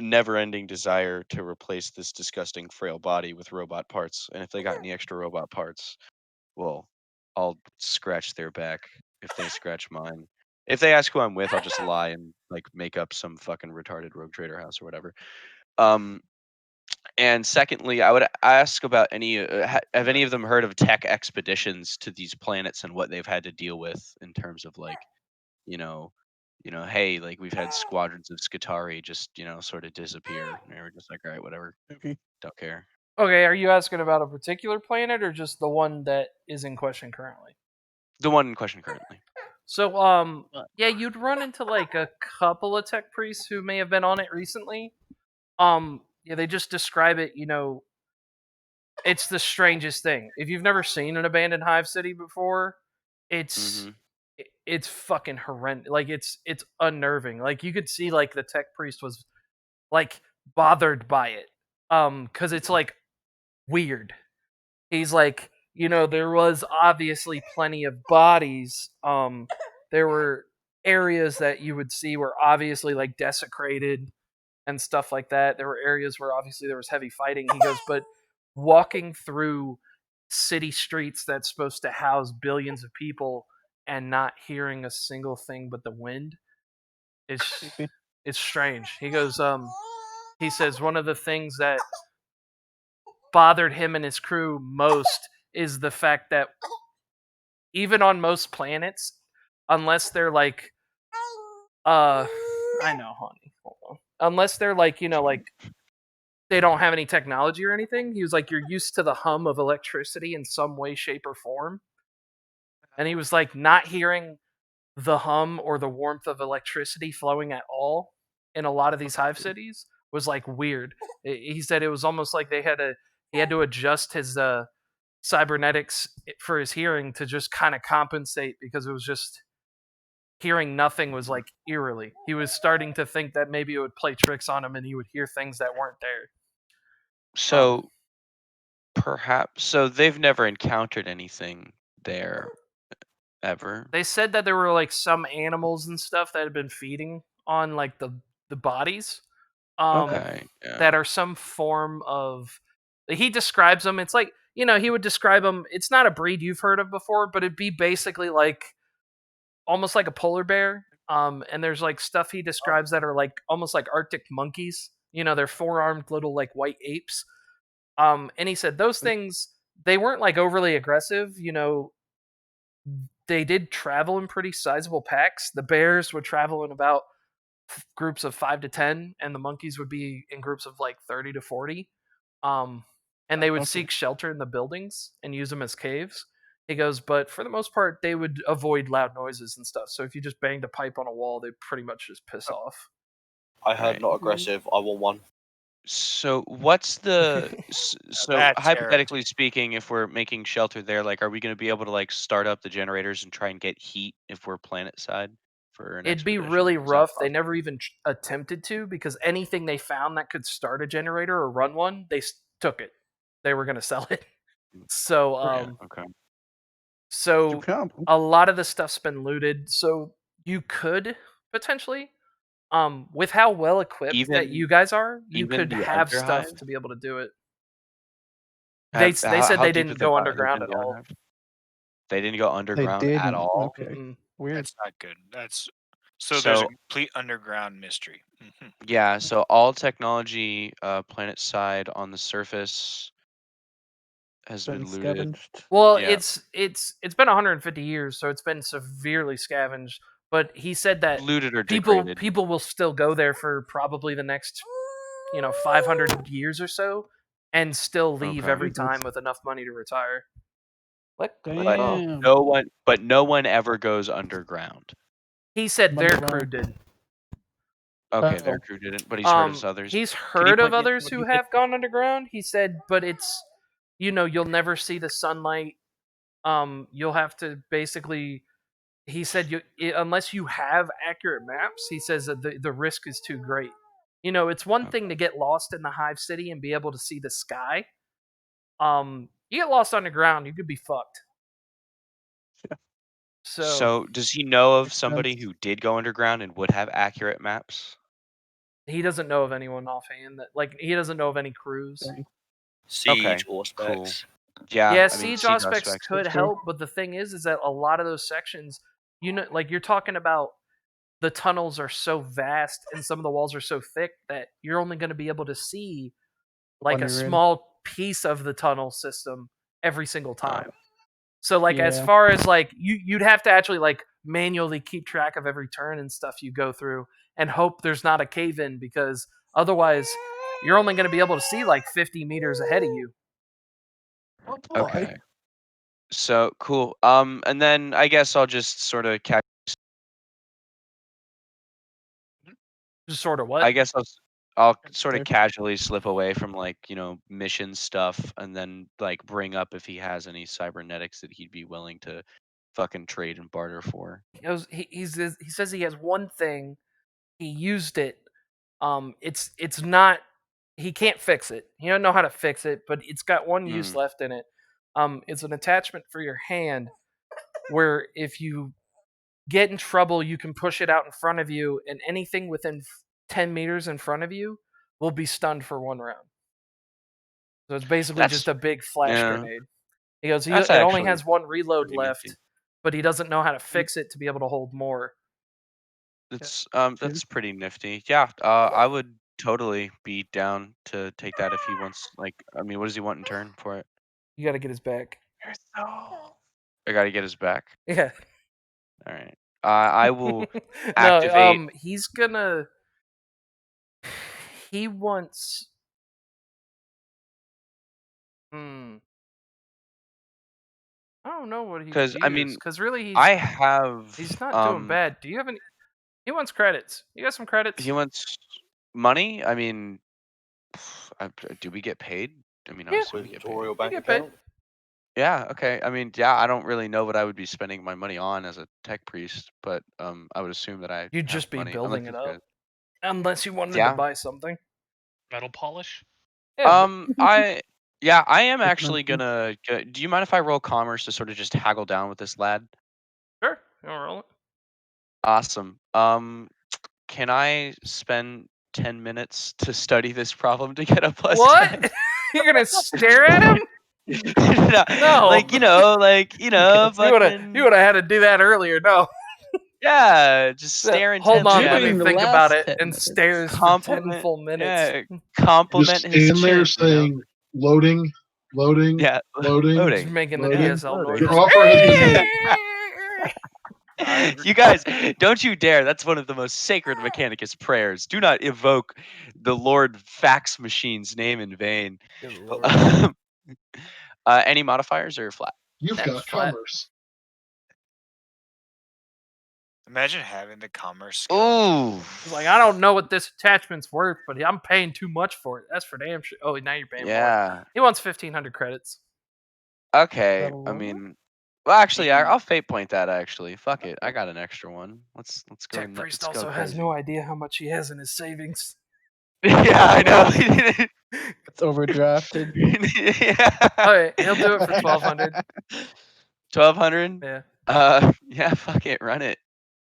never-ending desire to replace this disgusting frail body with robot parts, and if they got any extra robot parts, well, I'll scratch their back if they scratch mine. If they ask who I'm with, I'll just lie and make up some fucking retarded rogue trader house or whatever. And secondly, I would ask about have any of them heard of tech expeditions to these planets and what they've had to deal with in terms of hey, like we've had squadrons of Skitari just, sort of disappear. And we're just like, all right, whatever. Okay. Don't care. Okay, are you asking about a particular planet or just the one that is in question currently? The one in question currently. So, yeah, you'd run into like a couple of tech priests who may have been on it recently. Yeah, they just describe it, it's the strangest thing. If you've never seen an abandoned hive city before, it's Mhm. it's fucking horrendous. Like it's unnerving. Like you could see like the tech priest was like bothered by it. Cuz it's like weird. He's like, there was obviously plenty of bodies. There were areas that you would see were obviously like desecrated and stuff like that. There were areas where obviously there was heavy fighting. He goes, but walking through city streets that's supposed to house billions of people and not hearing a single thing but the wind, it's Okay. it's strange. He goes, he says one of the things that bothered him and his crew most is the fact that even on most planets, unless they're like I know, honey. Hold on. Unless they're like, like they don't have any technology or anything. He was like, you're used to the hum of electricity in some way, shape, or form. And he was like, not hearing the hum or the warmth of electricity flowing at all in a lot of these hive cities was like weird. He said it was almost like he had to adjust his cybernetics for his hearing to just kind of compensate because it was just hearing nothing was like eerily. He was starting to think that maybe it would play tricks on him and he would hear things that weren't there. So so they've never encountered anything there ever. They said that there were like some animals and stuff that had been feeding on like the bodies Okay. Yeah. that are some form of, he describes them, it's like, he would describe them, it's not a breed you've heard of before, but it'd be basically like almost like a polar bear. And there's like stuff he describes that are like almost like Arctic monkeys. They're four-armed little like white apes. And he said those things, they weren't like overly aggressive. They did travel in pretty sizable packs. The bears would travel in about groups of 5 to 10, and the monkeys would be in groups of like 30 to 40. And they would seek shelter in the buildings and use them as caves. He goes, but for the most part, they would avoid loud noises and stuff. So if you just banged a pipe on a wall, they'd pretty much just piss off. I heard Right. not aggressive. I want one. So what's the so That's hypothetically speaking, if we're making shelter there, like, are we going to be able to like start up the generators and try and get heat if we're planet side for an It'd be expedition? really Is that rough. They possible? never even attempted to because anything they found that could start a generator or run one, they took it. They were going to sell it. So, Yeah, okay. so a lot of the stuff's been looted. So you could potentially, with how well equipped that you guys are, you even could the have stuff underhive? to be able to do it. Have, They said how they deep didn't is the go dive underground in at the all. underhive? They didn't go They underground at didn't. all. Okay. Mm-mm. Weird. That's not good. So there's a So complete underground mystery. Mhm. yeah, so all technology, planet side on the surface has Been been looted. scavenged. Well, Yeah. it's been 150 years, so it's been severely scavenged. But he said that Looted or people degraded. will still go there for probably the next 500 years or so, and still leave Okay. every time with enough money to retire. What? Damn. No one ever goes underground. He said their Underground. crew did. Okay, their Oh. crew didn't, but he's heard of others. He's Can you heard of point me to others what who he said? have gone underground. He said, but it's you'll never see the sunlight. You'll have to basically. He said, unless you have accurate maps, he says that the risk is too great. It's one thing to get lost in the hive city and be able to see the sky. You get lost underground, you could be fucked. Yeah. So does he know of Makes somebody sense. who did go underground and would have accurate maps? He doesn't know of anyone offhand that he doesn't know of any crews. Dang. Siege Okay, or cool. specs. Yeah, Yeah, I mean, siege siege aspects aspects. could That's true. help, but the thing is that a lot of those sections, you're talking about the tunnels are so vast and some of the walls are so thick that you're only going to be able to see like When a you're in. small piece of the tunnel system every single time. Oh. So as Yeah. far as you'd have to actually manually keep track of every turn and stuff you go through, and hope there's not a cave in, because otherwise you're only going to be able to see like 50 meters ahead of you. Oh boy. Okay. So cool. And then I guess I'll just sort of Just sort of what? I guess I'll sort of There. casually slip away from like, mission stuff and then like bring up if he has any cybernetics that he'd be willing to fucking trade and barter for. He says he has one thing. He used it. It's not. He can't fix it. He doesn't know how to fix it, but it's got one use left in it. It's an attachment for your hand, where if you get in trouble, you can push it out in front of you, and anything within 10 meters in front of you will be stunned for 1 round. So it's basically just a big flash grenade. He goes, it only has one reload left, nifty. but he doesn't know how to fix it to be able to hold more. That's pretty nifty. Yeah, I would totally be down to take that if he wants. Like, I mean, what does he want in turn for it? You got to get his back. I gotta get his back. Yeah. All right. I will No, activate. he's gonna. He wants. I don't know what he would Because I use. mean, Because really, he's not doing bad. Do you have any? He wants credits. You got some credits? He wants money. I mean, do we get paid? I mean, obviously we get paid. Tutorial bank get paid. account. Yeah. Okay. I mean, yeah. I don't really know what I would be spending my money on as a tech priest, but I would assume that I You'd have just be money, building unless it he's up, good. unless you wanted to Yeah. buy something. Metal polish. Yeah, I am It's actually nothing. gonna. Do you mind if I roll commerce to sort of just haggle down with this lad? sure. You want to roll it? Awesome. Can I spend 10 minutes to study this problem to get a +10? What? You're gonna stare at him? No, like You would fucking have had to do that earlier. No. yeah, just stare Hold on, intently let at me him. the think about last it. 10 And minutes. stares for 10 Compliment, full minutes. yeah, Just compliment his stand there chin. saying, loading, loading, Yeah, loading. Just loading. making the Loading. DSL noise. Your offer has been made. You guys, don't you dare. That's one of the most sacred Mechanicus prayers. Do not evoke the Lord Fax Machine's name in vain. Good lord. Any modifiers or flat? You've That's got flat. commerce. Imagine having the commerce skill. Ooh. He's like, I don't know what this attachment's worth, but I'm paying too much for it. That's for damn sure. Oh, now you're paying more. Yeah. He wants 1,500 credits. Okay. That'll I roll mean, well, actually, I'll fate point that. Actually, fuck it. I got an extra one. Let's go. Tech Priest Let's go also has crazy. no idea how much he has in his savings. Yeah, I know. It's overdrafted. Yeah. Okay, he'll do it for 1,200. 1,200. Yeah. Yeah. Fuck it. Run it.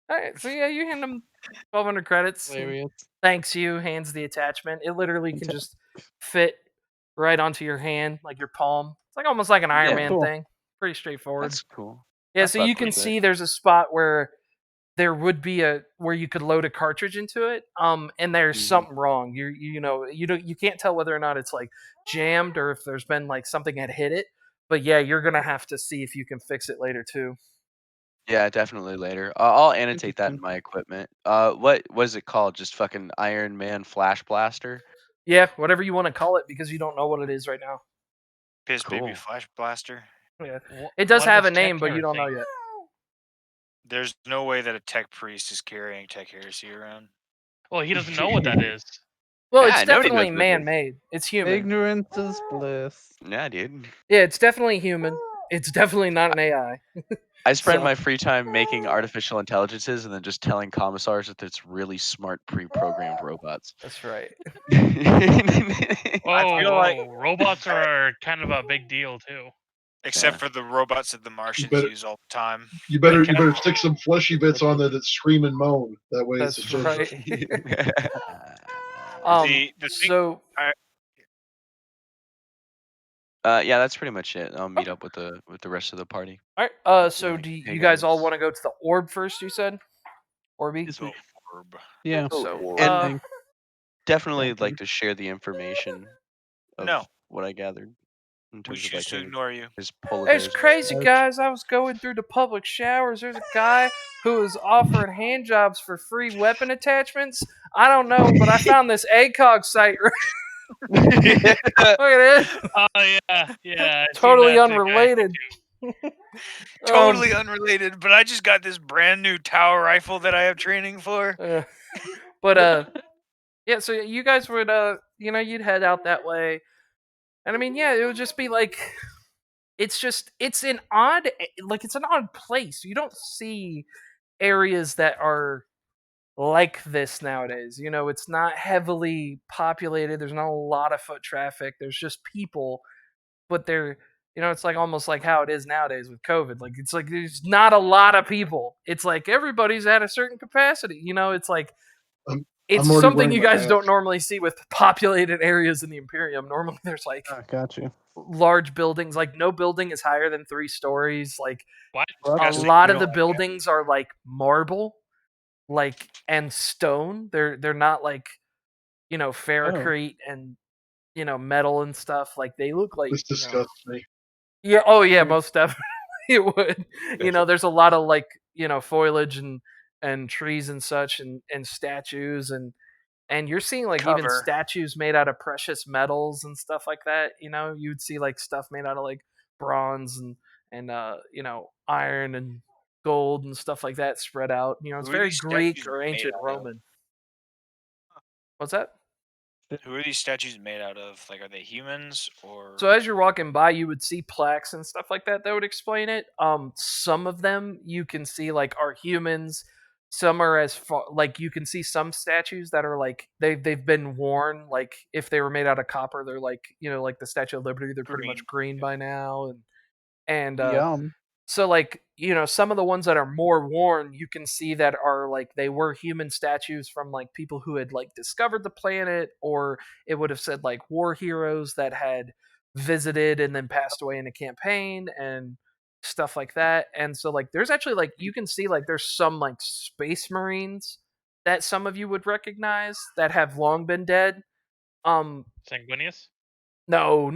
All right, so yeah, you hand him 1,200 credits. Hilarious. Thanks you, hands the attachment. It literally can just fit right onto your hand, like your palm. It's like almost like an Iron Yeah. Man Cool. thing. Pretty straightforward. That's cool. Yeah, I so fuck you can with it. see there's a spot where there would be where you could load a cartridge into it. And there's something wrong. You can't tell whether or not it's like jammed or if there's been like something had hit it. But yeah, you're gonna have to see if you can fix it later too. Yeah, definitely later. I'll annotate that in my equipment. What was it called? Just fucking Iron Man Flash Blaster. Yeah, whatever you want to call it, because you don't know what it is right now. Piss Cool. baby flash blaster. Yeah, it does What have a does Tech name, but you Hero don't know think? yet. There's no way that a tech priest is carrying tech heresy around. Well, he doesn't know what that is. Well, Yeah, it's nobody knows definitely what it is. man-made. It's human. Ignorance is bliss. Yeah, dude. Yeah, it's definitely human. It's definitely not an AI. I spend So- my free time making artificial intelligences and then just telling commissars that it's really smart pre-programmed robots. That's right. Oh, robots are kind of a big deal too. Except for the robots that the Martians better- use all the time. You better stick some fleshy bits on there that scream and moan. That way it's That's a joke. right. The thing- So yeah, that's pretty much it. I'll meet up with the rest of the party. all right. So Like, do hey, you guys all guys. want to go to the orb first? You said, Orby. Yes, The we- orb. Yeah. So And definitely Thank like you. to share the information of No. what I gathered. in We terms of choose like to his, ignore you. his polar It's bears. crazy, Ouch. guys. I was going through the public showers. There's a guy who is offering hand jobs for free weapon attachments. I don't know, but I found this ACOG site. Look at it. Oh yeah, yeah. I've seen Totally that, guy unrelated. Totally unrelated, but I just got this brand new tower rifle that I have training for. But yeah. So you guys would you'd head out that way, and I mean, yeah, it would just be like, it's an odd place. You don't see areas that are like this nowadays. It's not heavily populated. There's not a lot of foot traffic. There's just people, but it's like almost like how it is nowadays with COVID. Like it's like there's not a lot of people. It's like everybody's at a certain capacity. It's like I'm it's already something wearing you my guys mask. don't normally see with populated areas in the Imperium. Normally there's like Ah, got you. large buildings. Like no building is higher than 3 stories. Like What? Well, a that's lot of cool. the buildings are like marble, like and stone. They're not like ferrocrete and metal and stuff. Like they look like This disgusts me. yeah. Oh yeah, Weird. most definitely it would. There's a lot of like foliage and trees and such and statues and you're seeing like even Cover. statues made out of precious metals and stuff like that. You'd see like stuff made out of like bronze and iron and gold and stuff like that spread out. It's Who are very these Greek statues or made ancient out of? Roman. What's that? Who are these statues made out of? Like, are they humans or? So as you're walking by, you would see plaques and stuff like that would explain it. Some of them you can see like are humans. Some are as far like you can see some statues that are like they've been worn. Like if they were made out of copper, they're like like the Statue of Liberty. They're pretty much green by now, and Yum. so like some of the ones that are more worn, you can see that are like they were human statues from like people who had like discovered the planet, or it would have said like war heroes that had visited and then passed away in a campaign and stuff like that. And so like there's actually like you can see like there's some like space marines that some of you would recognize that have long been dead. Sanguinius? No,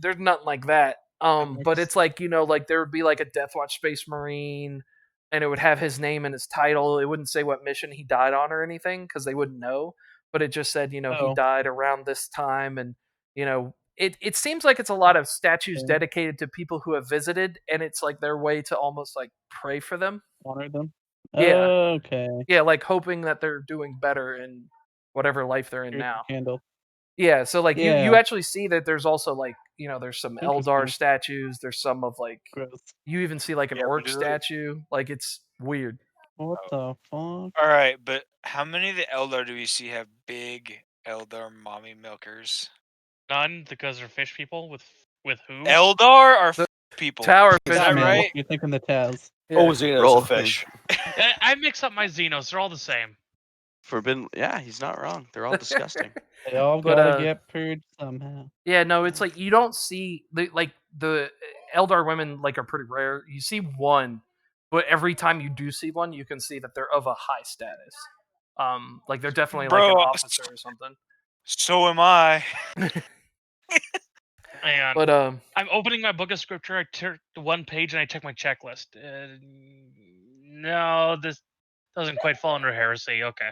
there's nothing like that. But it's like like there would be like a Death Watch Space Marine, and it would have his name and his title. It wouldn't say what mission he died on or anything because they wouldn't know. But it just said he Oh. died around this time, and it seems like it's a lot of statues Okay. dedicated to people who have visited, and it's like their way to almost like pray for them. Honor them. Yeah. Okay. Yeah, like hoping that they're doing better in whatever life they're in Here's now. the candle. Yeah, so like you Yeah. actually see that there's also like there's some Eldar Interesting. statues. There's some of like Gross. you even see like an Yeah, orc literally. statue. Like it's weird. What the fuck? All right, but how many of the Eldar do we see have big Eldar mommy milkers? None, because they're fish people with who? Eldar are people. Tower Is fish that people. right? You're thinking the Taz. Yeah. All Xenos Roll are fish. I mix up my Xenos. They're all the same. Forbidden. Yeah, he's not wrong. They're all disgusting. They all But, gotta get purged somehow. Yeah, no, it's like you don't see the Eldar women like are pretty rare. You see one, but every time you do see one, you can see that they're of a high status. Like they're definitely like an Bro, officer or something. So am I. Hang on. But I'm opening my book of scripture. I turn to one page and I check my checklist. No, this doesn't quite fall under heresy. Okay.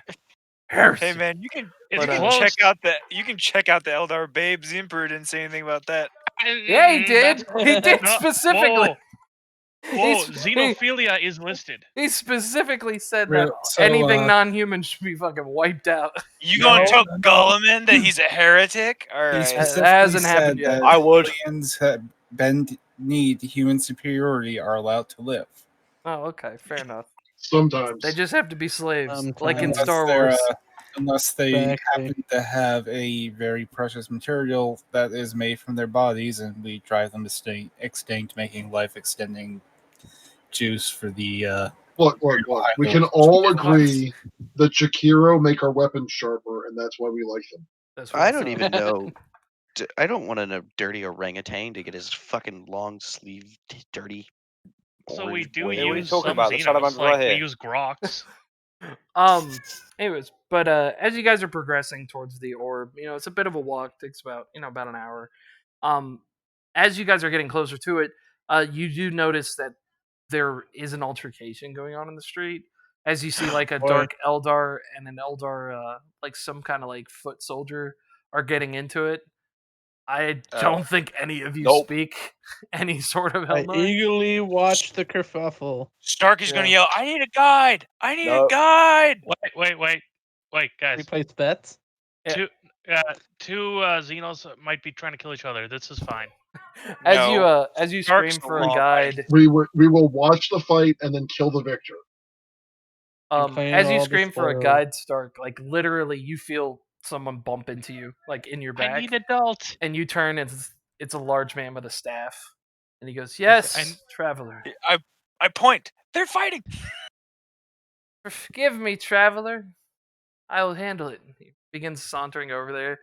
Hey man, you can It's But, check close. out the Eldar babes. The Emperor didn't say anything about that. yeah, he did. He did No, specifically. Whoa, xenophilia is listed. He specifically said Real- that so, anything non-human should be fucking wiped out. You No, gonna tell no, no. Gollum in that he's a heretic? All He right. specifically hasn't said happened yet. that I would. aliens that need human superiority are allowed to live. Oh, okay, fair enough. Sometimes. They just have to be slaves, like in Sometimes. Star they're, Wars. unless they Exactly. happen to have a very precious material that is made from their bodies, and we drive them extinct, making life-extending juice for the. Look. We can all agree that Jakiro make our weapons sharper, and that's why we like them. That's what I it don't sounds even like. know. I don't want a dirty orangutan to get his fucking long sleeve dirty. So we orange do boy. Hey, what are you use talking some about? The Xenos, salamanders like right we here. use Grox. Anyways, but as you guys are progressing towards the orb, it's a bit of a walk. Takes about about an hour. as you guys are getting closer to it, you do notice that there is an altercation going on in the street. As you see, like a Boy. dark Eldar and an Eldar, like some kind of like foot soldier, are getting into it. I don't think any of you Nope. speak any sort of I Eldar. eagerly watch the kerfuffle. Stark is going to Yeah. yell, "I need a guide! I need a Nope. guide!" Wait, We guys. place bets. Yeah. Two Xenos might be trying to kill each other. This is fine. As No, you Stark's scream the for a law, guide, We will watch the fight and then kill the victor. claim as you all the scream for a spoils. guide, Stark, like literally, you feel someone bump into you, like in your I back, need adult. and you turn, and it's a large man with a staff, and he goes, I- "Yes, traveler, I point. They're fighting. forgive me, traveler. I will handle it." He begins sauntering over there.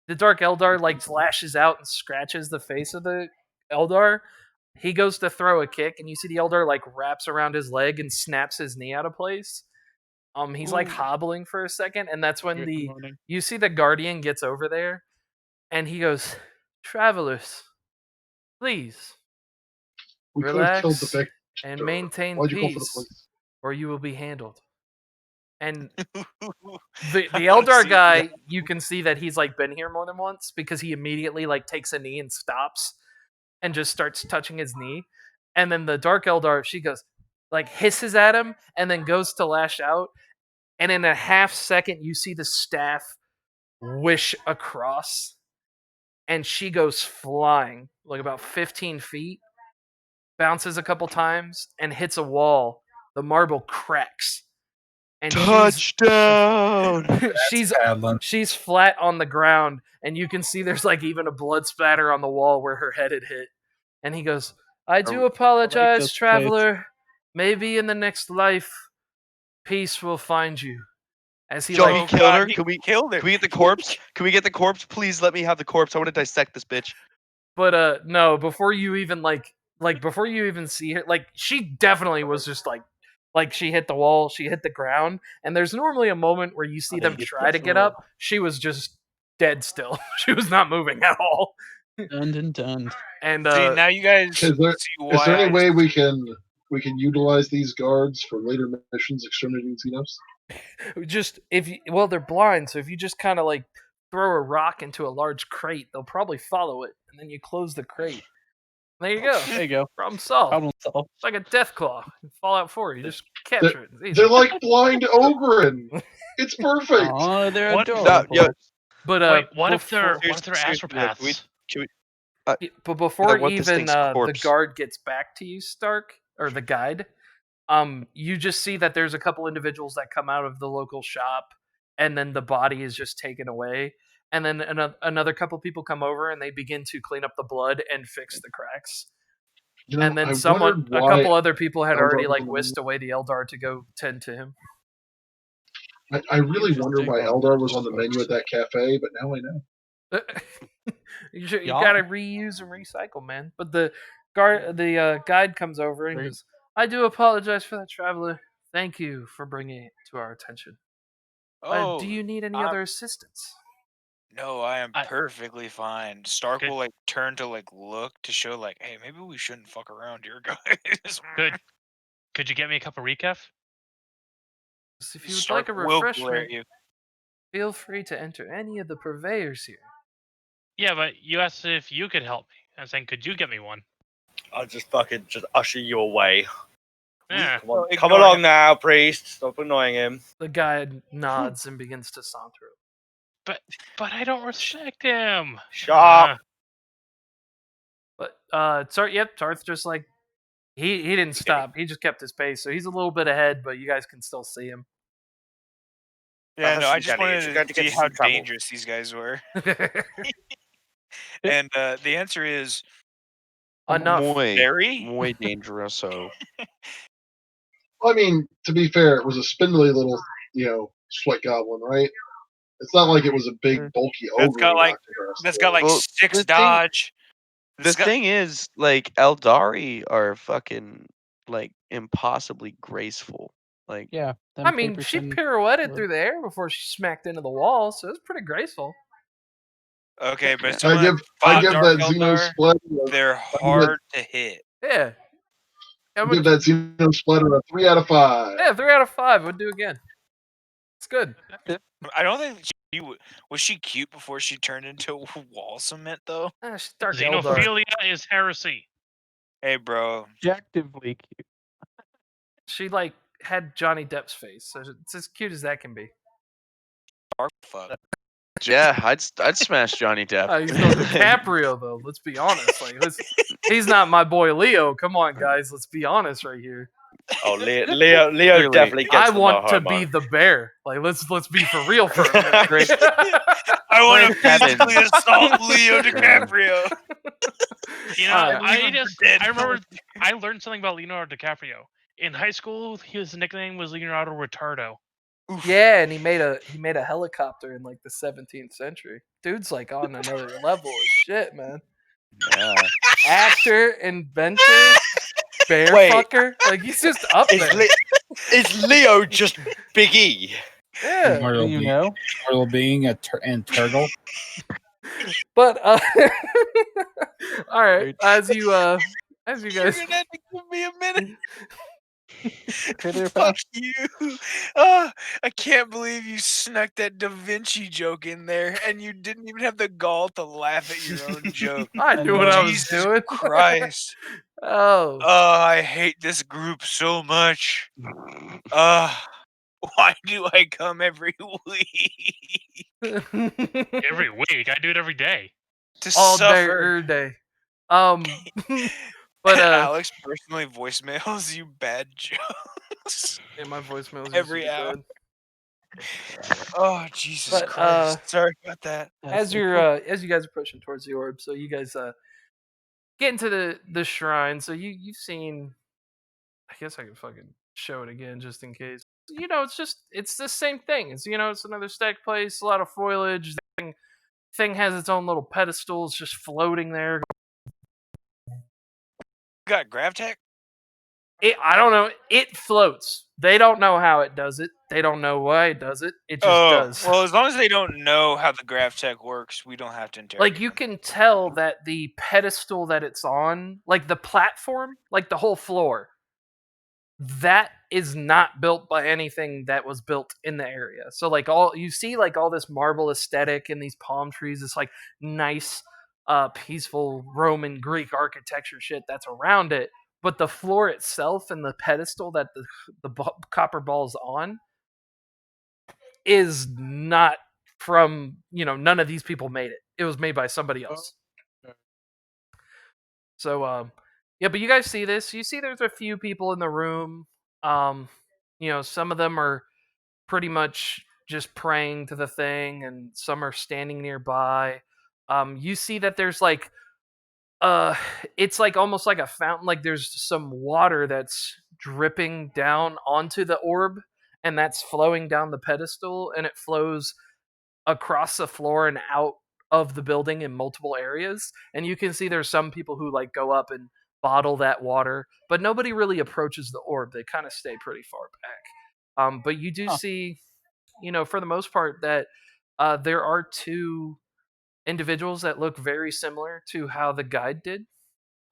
The Dark Eldar like lashes out and scratches the face of the Eldar. He goes to throw a kick, and you see the Eldar like wraps around his leg and snaps his knee out of place. He's like Ooh. hobbling for a second, and that's when Good morning. you see the Guardian gets over there, and he goes, "Travelers, please We could have killed the relax victor. and maintain Why'd you go for the peace, police? or you will be handled." And the I wanna Eldar see guy, that. you can see that he's like been here more than once because he immediately like takes a knee and stops and just starts touching his knee. And then the Dark Eldar, she goes, like hisses at him and then goes to lash out. And in a half second, you see the staff wish across, and she goes flying like about 15 feet, bounces a couple times, and hits a wall. The marble cracks, and Touchdown! she's flat on the ground, and you can see there's like even a blood spatter on the wall where her head had hit. And he goes, "I do apologize, this place. traveler. Maybe in the next life, peace will find you." As he Yo, like he killed her. he Can we killed her. Can we get the corpse? Can we get the corpse? Please let me have the corpse. I want to dissect this bitch. But no, before you even before you even see her, like she definitely was just like she hit the wall, she hit the ground, and there's normally a moment where you see them try to get up. She was just dead still. She was not moving at all. Done. And See, now you guys Is there- see why Is there any I way we can utilize these guards for later missions, exterminating Xenos? just they're blind, so if you just kind of like throw a rock into a large crate, they'll probably follow it, and then you close the crate. There you go. There you go. Problem solved. Problem solved. It's like a death claw in Fallout 4. You just capture it. It's easy. They're like blind Ogren. It's perfect. Oh, they're What- adorable. Yeah. But Wait, what if they're Seriously, astropaths? like, can we? But before want this even thing's the corpse. guard gets back to you, Stark, or the guide, you just see that there's a couple individuals that come out of the local shop, and then the body is just taken away, and then another couple people come over and they begin to clean up the blood and fix the cracks. You know, And then I a wondered why couple other people had Eldar already was like on the whisked away the Eldar to go tend to him. I really wonder Interesting. why Eldar was on the menu at that cafe, but now I know. You Yeah. gotta reuse and recycle, man. But the guide comes over and Great. goes, "I do apologize for that, traveler. Thank you for bringing it to our attention. Oh, Do you need any I'm- other assistance?" no, I am I- perfectly fine. Stark Good. will like turn to like look to show like, hey, maybe we shouldn't fuck around here, guys. Good. Could you get me a cup of recaf? So if you would Stark like a will glare at refreshment, you. feel free to enter any of the purveyors here. Yeah, but you asked if you could help me. I'm saying, could you get me one? I'll just fucking just usher you away. Yeah. Come on, Well, come ignore along him. now, priest. Stop annoying him. The guide nods and begins to saunter. But I don't respect him. Shut up. But Tarth just like he didn't stop. He just kept his pace, so he's a little bit ahead, but you guys can still see him. Yeah, no, I That's just gotta- you wanted gotta to get see to how some trouble. dangerous these guys were. And the answer is Enough. very. Muy dangerous. So I mean, to be fair, it was a spindly little, sweat goblin, right? It's not like it was a big, bulky ogre. That's got we like knocked across that's the got like Well, 6 the thing- dodge. the That's got- thing is, like Eldari are fucking like impossibly graceful. Like Yeah. them I mean, papers she and pirouetted blood. through the air before she smacked into the wall, so it was pretty graceful. Okay, but Yeah. someone I five give Dark that Eldar, Xeno splatter. they're hard to hit. Yeah. I give that Xeno splatter a 3 out of 5. Yeah, 3 out of 5 would do again. It's good. I don't think she was she cute before she turned into wall cement though. She's Dark Eldar. Xenophilia is heresy. Hey, bro. Objectively cute. She like had Johnny Depp's face, so it's as cute as that can be. Dark fuck. Yeah, I'd smash Johnny Depp. He's no DiCaprio though. Let's be honest. Like, he's not my boy Leo. Come on, guys. Let's be honest right here. Oh, Leo Clearly. definitely gets I the want no to homo. be the bear. Like, let's be for real for a minute. Great. I want to Kevin. physically assault Leo DiCaprio. You know, Alright. I remember I learned something about Leonardo DiCaprio. In high school, his nickname was Leonardo Retardo. Yeah, and he made a helicopter in like the 17th century. Dude's like on another level of shit, man. Yeah. Actor, inventor, bear Wait. fucker. Like, he's just up Is, there. is Leo just Big E? Yeah. Immortal, You being, know? immortal being and turtle. But all right, Weird. as you You're guys gonna have to give me a minute. Critter Fuck Fest. you. I can't believe you snuck that Da Vinci joke in there and you didn't even have the gall to laugh at your own joke. I knew what I was Jesus doing. Christ. Oh. I hate this group so much. Why do I come every week? Every week, I do it every day. To All day, suffer. day. But Alex personally voicemails you bad jokes yeah, my voicemails every used to be hour. bad. Oh, Jesus But, Christ. Sorry about that. As you guys are pushing towards the orb, so you guys get into the shrine. So you've seen. I guess I can fucking show it again just in case. You know, it's the same thing. It's it's another stack place, a lot of foliage. The thing has its own little pedestal. It's just floating there. Got GravTech? I don't know. It floats. They don't know how it does it. They don't know why it does it. It just does. Well, as long as they don't know how the GravTech works, we don't have to interrogate. Like, you can tell that the pedestal that it's on, like the platform, like the whole floor, that is not built by anything that was built in the area. So like you see like all this marble aesthetic and these palm trees, this like nice peaceful Roman Greek architecture shit that's around it, but the floor itself and the pedestal that the copper ball is on is not from, none of these people made it. It was made by somebody else. So yeah, but you guys see this. You see there's a few people in the room. Some of them are pretty much just praying to the thing, and some are standing nearby. You see that there's like it's like almost like a fountain, like there's some water that's dripping down onto the orb, and that's flowing down the pedestal, and it flows across the floor and out of the building in multiple areas. And you can see there's some people who like go up and bottle that water, but nobody really approaches the orb. They kind of stay pretty far back. But you do see, for the most part, that there are two individuals that look very similar to how the guide did.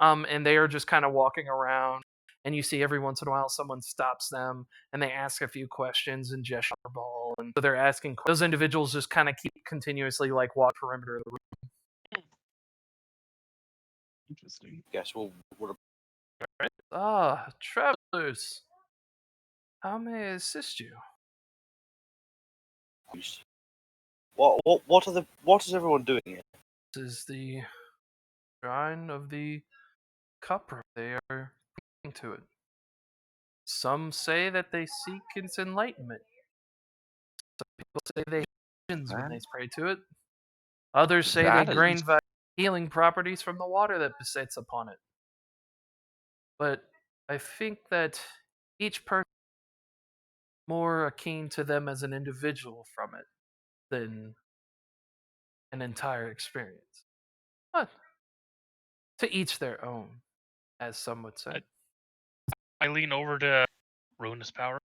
And they are just kind of walking around, and you see every once in a while someone stops them and they ask a few questions and gesture ball, and so they're asking. Those individuals just kind of keep continuously like walk perimeter of the room. Interesting. Guess we'll. Travelers, how may I assist you? What is everyone doing here? This is the shrine of the copper. They are praying to it. Some say that they seek its enlightenment. Some people say they have visions when they pray to it. Others say That they is- gain healing properties from the water that besits upon it. But I think that each person is more akin to them as an individual from it than an entire experience. But to each their own, as some would say. I lean over to Ruinous Power.